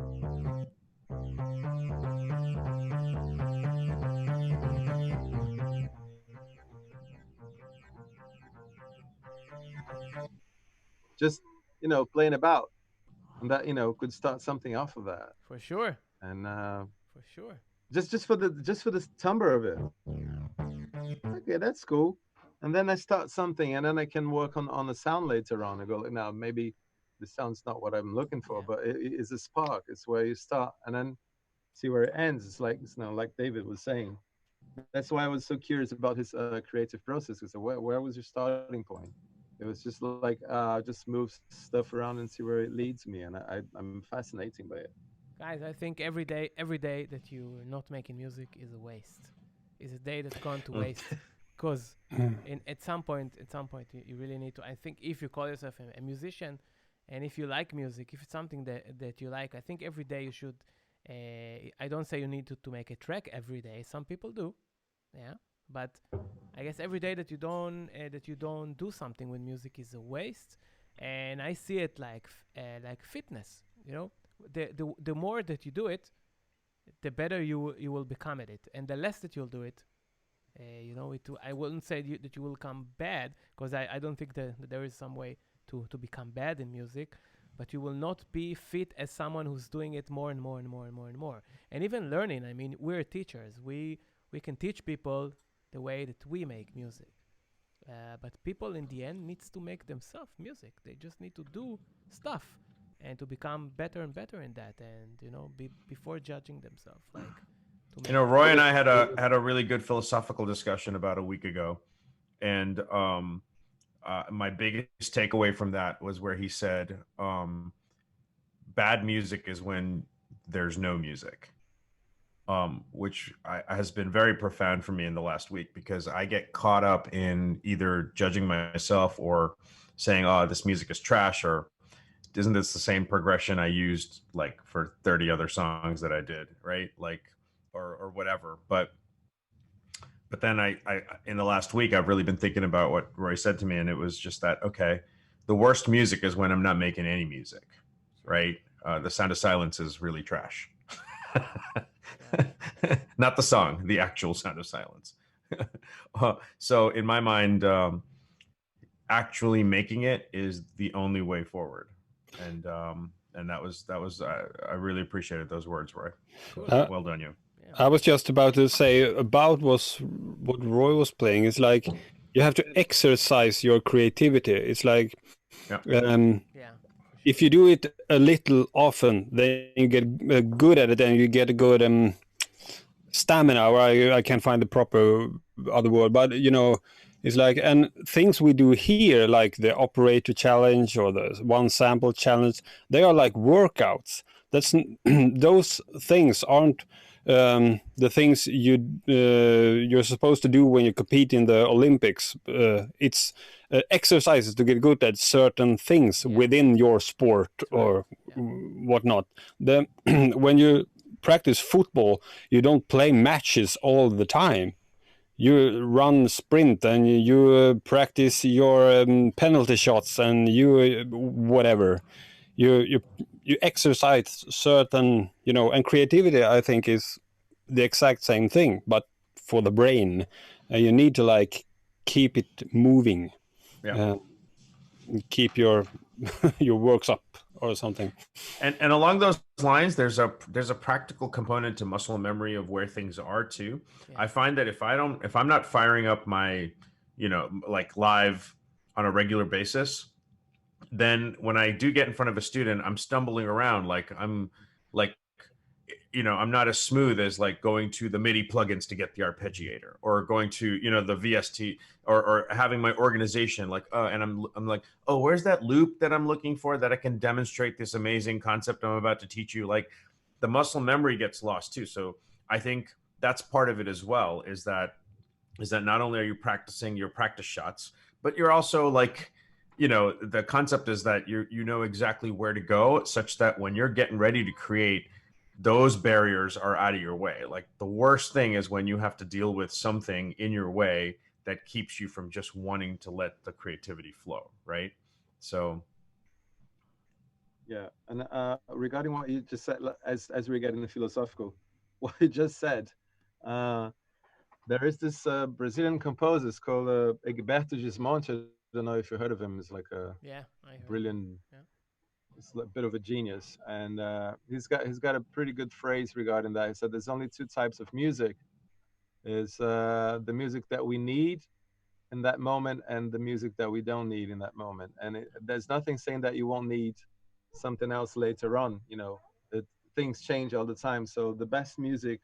Just playing about, and that could start something off of that. For sure. And for sure. Just for the timbre of it. Okay, that's cool. And then I start something, and then I can work on the sound later on. I go like, now maybe the sound's not what I'm looking for, but it is a spark. It's where you start, and then see where it ends. It's like like David was saying. That's why I was so curious about his creative process. So where was your starting point? It was just like just move stuff around and see where it leads me, and I'm fascinated by it. Guys, I think every day that you're not making music is a waste. Is a day that's gone to waste. Because at some point, you really need to. I think if you call yourself a musician, and if you like music, if it's something that you like, I think every day you should. I don't say you need to make a track every day. Some people do, But I guess every day that you don't do something with music is a waste. And I see it like fitness. The more that you do it, the better you will become at it, and the less that you'll do it. I wouldn't say that you will become bad, because I don't think that there is some way to become bad in music, but you will not be fit as someone who's doing it more and more and more and more and more. And even learning, I mean, we're teachers. We can teach people the way that we make music. But people in the end needs to make themselves music. They just need to do stuff and to become better and better in that, and before judging themselves, Roy and I had a really good philosophical discussion about a week ago, and my biggest takeaway from that was where he said, bad music is when there's no music, which has been very profound for me in the last week, because I get caught up in either judging myself or saying, oh, this music is trash, or isn't this the same progression I used like for 30 other songs that I did, right? Like, or whatever. But but then I in the last week I've really been thinking about what Roy said to me, and it was just that, okay, the worst music is when I'm not making any music, right? The sound of silence is really trash. Not the song, the actual sound of silence. So in my mind, actually making it is the only way forward, and that was I really appreciated those words, Roy. Well done, you. I was just about to say about what Roy was playing. It's like you have to exercise your creativity. It's like if you do it a little often, then you get good at it, and you get a good stamina. Or I can't find the proper other word, but you know, it's like, and things we do here, like the operator challenge or the one sample challenge, they are like workouts. That's those things aren't the things you're supposed to do when you compete in the Olympics. It's exercises to get good at certain things within your sport or whatnot. When you practice football, you don't play matches all the time. You run sprint and you practice your penalty shots and you whatever. You exercise certain, you know, and creativity I think is the exact same thing, but for the brain. You need to like keep it moving. Keep your your works up or something. And along those lines, there's a practical component to muscle memory of where things are too. I find that if I'm not firing up my, you know, like live on a regular basis, then when I do get in front of a student, I'm stumbling around like I'm like, you know, I'm not as smooth as like going to the MIDI plugins to get the arpeggiator, or going to, you know, the VST, or having my organization like, and I'm like, oh, where's that loop that I'm looking for that I can demonstrate this amazing concept I'm about to teach you? Like the muscle memory gets lost too. So I think that's part of it as well, is that not only are you practicing your practice shots, but you're also like, you know, the concept is that you know exactly where to go, such that when you're getting ready to create, those barriers are out of your way. Like the worst thing is when you have to deal with something in your way that keeps you from just wanting to let the creativity flow, right? So yeah. And regarding what you just said, as we're getting philosophical, what you just said, there is this Brazilian composer called Egberto Gismonti. I don't know if you heard of him. He's like a brilliant, it's a bit of a genius, and he's got a pretty good phrase regarding that. He said there's only two types of music: is the music that we need in that moment, and the music that we don't need in that moment. And there's nothing saying that you won't need something else later on. You know, things change all the time. So the best music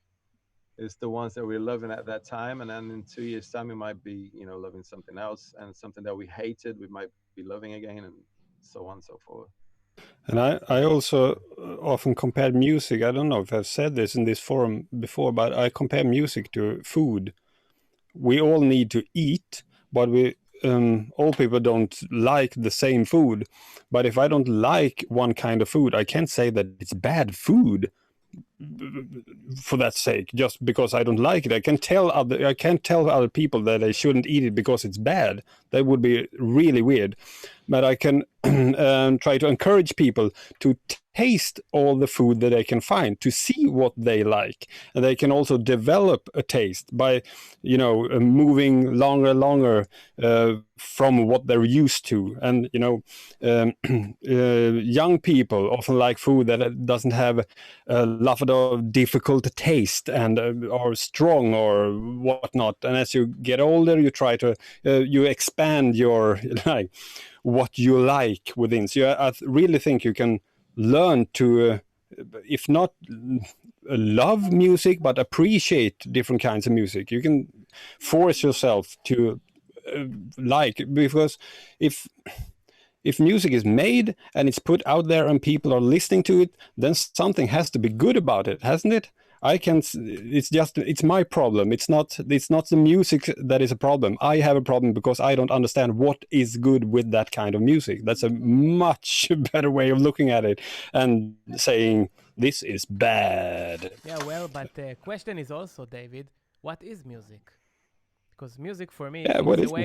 is the ones that we're loving at that time, and then in 2 years time we might be, you know, loving something else, and something that we hated we might be loving again, and so on and so forth. And I also often compare music. I don't know if I've said this in this forum before, but I compare music to food. We all need to eat, but we all people don't like the same food. But if I don't like one kind of food, I can't say that it's bad food for that sake, just because I don't like it. I can't tell other people that they shouldn't eat it because it's bad. That would be really weird. But I can try to encourage people to taste all the food that they can find, to see what they like, and they can also develop a taste by, you know, moving longer from what they're used to. And you know, young people often like food that doesn't have a lot of difficult taste and or strong or whatnot. And as you get older, you try to you expand your like what you like within. So I really think you can learn to, if not love music, but appreciate different kinds of music. You can force yourself to like, because if music is made and it's put out there and people are listening to it, then something has to be good about it, hasn't it? It's my problem. It's not the music that is a problem. I have a problem because I don't understand what is good with that kind of music. That's a much better way of looking at it and saying this is bad. Yeah, well, but the question is also, David, what is music? because music for me, Yeah, what it's a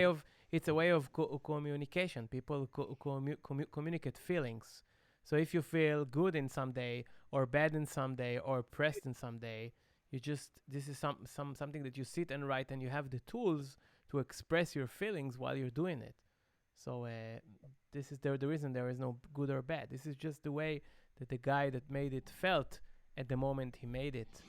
is way of communication. People communicate feelings. So if you feel good in some day, or bad in some day, or pressed in some day, you just this is something that you sit and write, and you have the tools to express your feelings while you're doing it. So this is the reason there is no good or bad. This is just the way that the guy that made it felt at the moment he made it.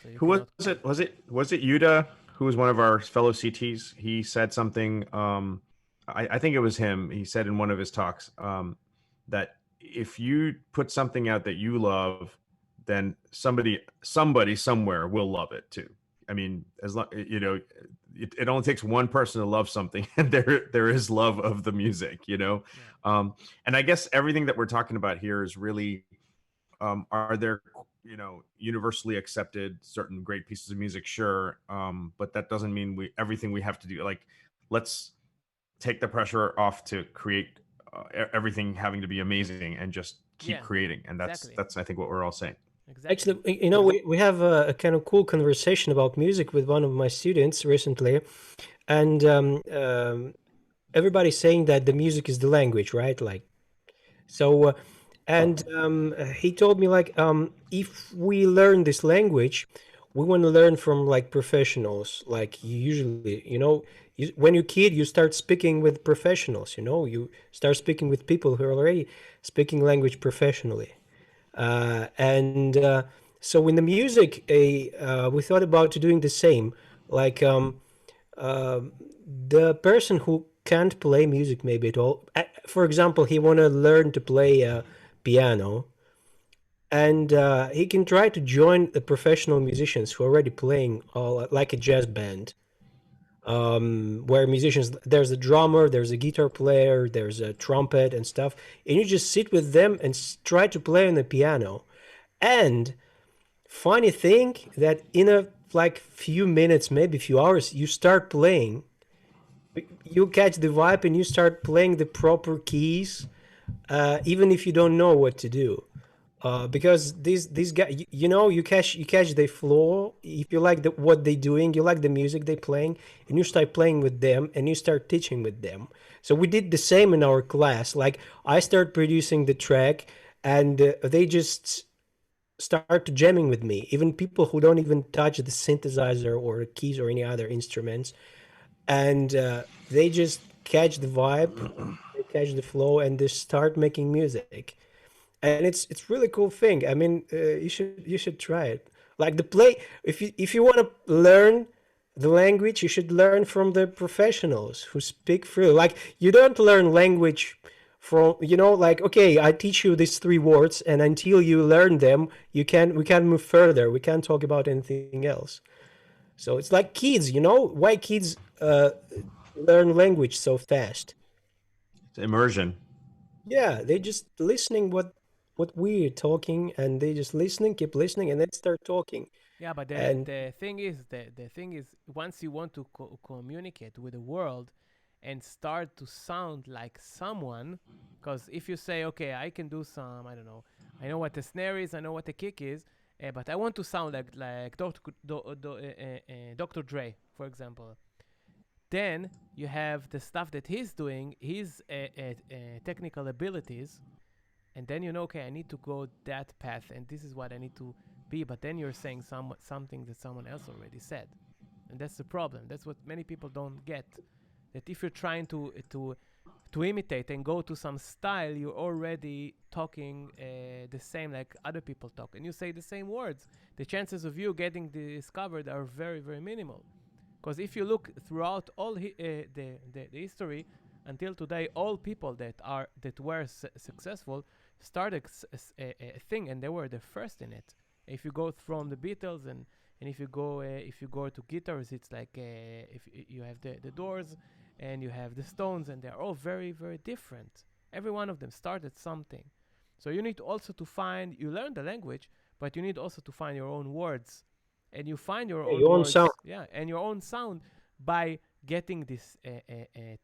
So you Who was cannot. it? Was it Yuda, who was one of our fellow CTs? He said something. I think it was him. He said in one of his talks that if you put something out that you love, then somebody somewhere will love it too. I mean, as long you know, it only takes one person to love something, and there is love of the music. You know, Yeah. and I guess everything that we're talking about here is really are there universally accepted certain great pieces of music? Sure, but that doesn't mean everything we have to do. Like, let's take the pressure off to create everything having to be amazing and just keep Yeah. creating. And Exactly. that's I think what we're all saying. Exactly. Actually, we have a kind of cool conversation about music with one of my students recently, and everybody's saying that the music is the language, right? Like, so, and he told me like, if we learn this language, we want to learn from like professionals. Like, you usually, when you're a kid, you start speaking with professionals. You start speaking with people who are already speaking language professionally. And so in the music, we thought about doing the same. Like, the person who can't play music maybe at all, for example, he want to learn to play piano, and he can try to join the professional musicians who are already playing all like a jazz band, where musicians, there's a drummer, there's a guitar player, there's a trumpet and stuff, and you just sit with them and try to play on the piano. And funny thing that in a like few minutes, maybe a few hours, you start playing, you catch the vibe and you start playing the proper keys, even if you don't know what to do. Because these guys, you catch the flow. If you like what they doing, you like the music they playing, and you start playing with them, and you start teaching with them. So we did the same in our class. Like, I start producing the track, and they just start jamming with me. Even people who don't even touch the synthesizer or the keys or any other instruments, and they just catch the vibe, they catch the flow, and they start making music. And it's really cool thing. I mean, you should try it. Like, the play, if you want to learn the language, you should learn from the professionals who speak freely. Like, you don't learn language from, like, okay, I teach you these three words, and until you learn them, we can't move further. We can't talk about anything else. So it's like kids, why kids learn language so fast? It's immersion. Yeah, they just listening what we're talking, and they just listening, keep listening, and then start talking. Yeah, but the And the thing is, the thing is, once you want to communicate with the world and start to sound like someone, because if you say, okay, I can do some, I don't know, I know what the snare is, I know what the kick is, but I want to sound like Dr. Dre, for example. Then you have the stuff that he's doing, his technical abilities, and then okay, I need to go that path, and this is what I need to be. But then you're saying something that someone else already said, and that's the problem. That's what many people don't get. That if you're trying to imitate and go to some style, you're already talking the same like other people talk, and you say the same words. The chances of you getting discovered are very, very minimal. Because if you look throughout all the history until today, all people that were successful started a thing, and they were the first in it. If you go from the Beatles, and if you go to guitars, it's like if you have the Doors, and you have the Stones, and they're all very, very different. Every one of them started something. So you need also to find, you learn the language, but you need also to find your own words, and you find your own your own words, sound. yeah, and your own sound by getting these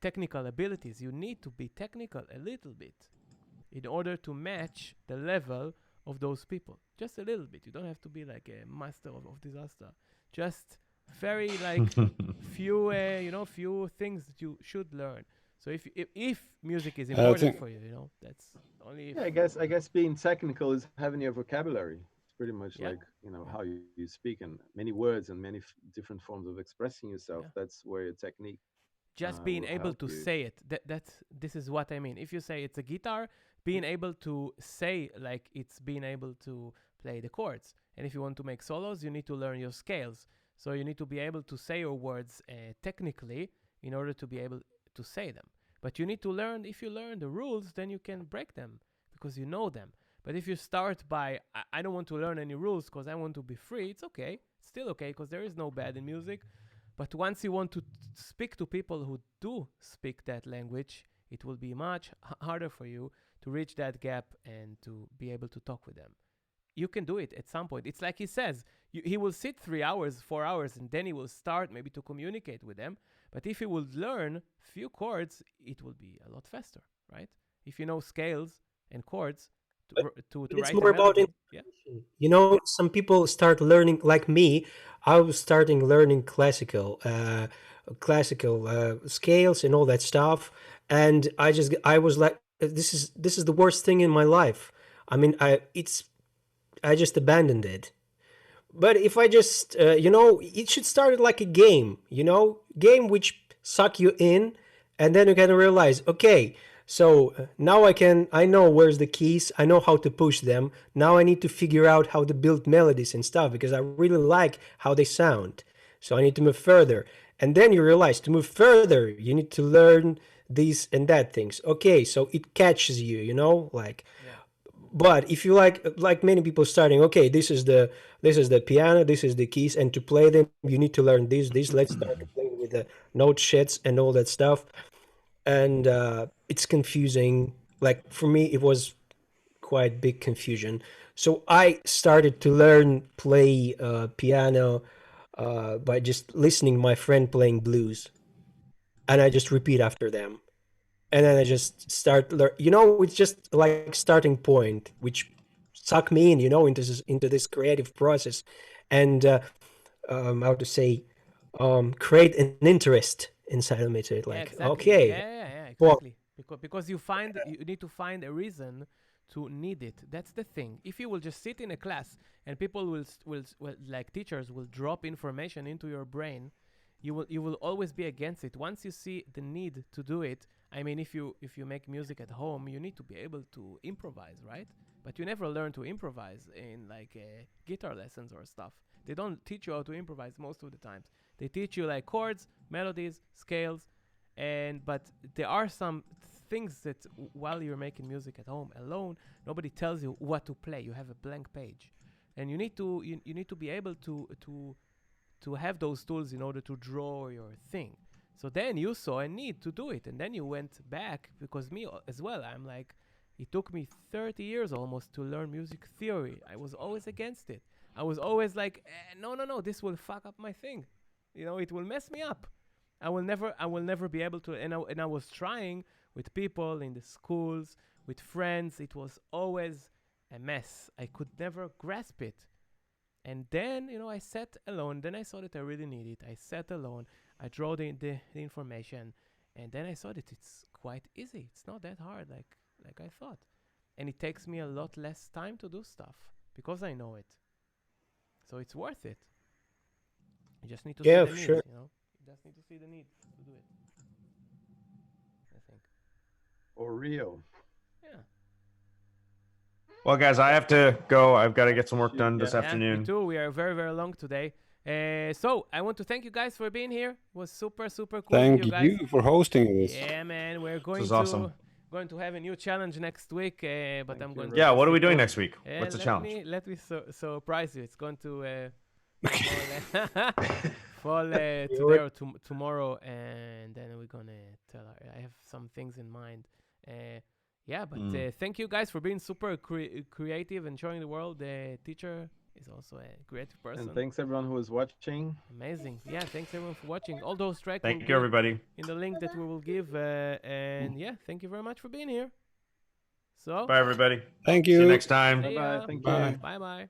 technical abilities. You need to be technical a little bit in order to match the level of those people. Just a little bit. You don't have to be like a master of disaster. Just very like few few things that you should learn. So if music is important for you, that's only if, Yeah, I guess being technical is having your vocabulary. It's pretty much like how you speak and many words and many different forms of expressing yourself. That's where your technique just being will able help to you. say it. This is what I mean. If you say it's a guitar, being able to say like it's being able to play the chords. And if you want to make solos, you need to learn your scales. So you need to be able to say your words technically in order to be able to say them. But you need to learn, if you learn the rules, then you can break them because you know them. But if you start by, I don't want to learn any rules because I want to be free, it's okay. It's still okay because there is no bad in music. But once you want to speak to people who do speak that language, it will be much harder for you to reach that gap and to be able to talk with them. You can do it at some point. It's like he says, he will sit 3 hours, 4 hours, and then he will start maybe to communicate with them. But if he will learn few chords, it will be a lot faster, right? If you know scales and chords to It's write more a melody. about some people start learning like me. I was starting learning classical scales and all that stuff, and I was like, this is the worst thing in my life. I mean, I just abandoned it. But if I just it should start like a game, game which suck you in, and then you can realize, okay, so now I know where's the keys, I know how to push them. Now I need to figure out how to build melodies and stuff because I really like how they sound. So I need to move further. And then you realize to move further, you need to learn these and that things. Okay, so it catches you, like. But if you like many people starting, okay, this is the piano, this is the keys, and to play them you need to learn these. Let's start playing with the note sheets and all that stuff, and it's confusing. Like for me, it was quite big confusion. So I started to learn play piano by just listening to my friend playing blues, and I just repeat after them, and then I just start it's just like starting point which suck me in into this creative process, and how to say, create an interest inside of me to it, like, Exactly. okay, well, Exactly. Because you need to find a reason to need it. That's the thing. If you will just sit in a class and people will like teachers will drop information into your brain, you will always be against it. Once you see the need to do it, I mean, if you make music at home, you need to be able to improvise, right? But you never learn to improvise in like guitar lessons or stuff. They don't teach you how to improvise most of the times. They teach you like chords, melodies, scales, but there are some things that while you're making music at home alone, nobody tells you what to play. You have a blank page, and you need to be able to have those tools in order to draw your thing. So then you saw a need to do it, and then you went back, because me as well, I'm like, it took me 30 years almost to learn music theory. I was always against it. I was always like, no, this will fuck up my thing. It will mess me up. I will never be able to, and I was trying with people in the schools, with friends. It was always a mess. I could never grasp it. And then, I sat alone. Then I saw that I really need it. I sat alone. I draw the information, and then I saw that it's quite easy. It's not that hard like I thought. And it takes me a lot less time to do stuff because I know it. So it's worth it. You just need to see the need, sure. You just need to see the need to do it. I think. Or Rio. Yeah. Well, guys, I have to go. I've got to get some work done this afternoon. Me too. We are very, very long today. So I want to thank you guys for being here. It was super, super cool. Thank you guys. you for hosting this. Yeah, man. We're going is to awesome. going to have a new challenge next week. But I'm going. Yeah, to what are we doing next week? What's the challenge? Let me surprise you. It's going to fall tomorrow, and then we're gonna tell her. I have some things in mind. Thank you guys for being super creative and showing the world. The teacher is also a creative person. And thanks everyone who is watching. Amazing. Yeah, thanks everyone for watching. All those tracks. Thank you, everybody. In the link that we will give. Thank you very much for being here. So. Bye, everybody. Thank you. See you next time. Bye-bye. Thank you. Bye. Bye-bye.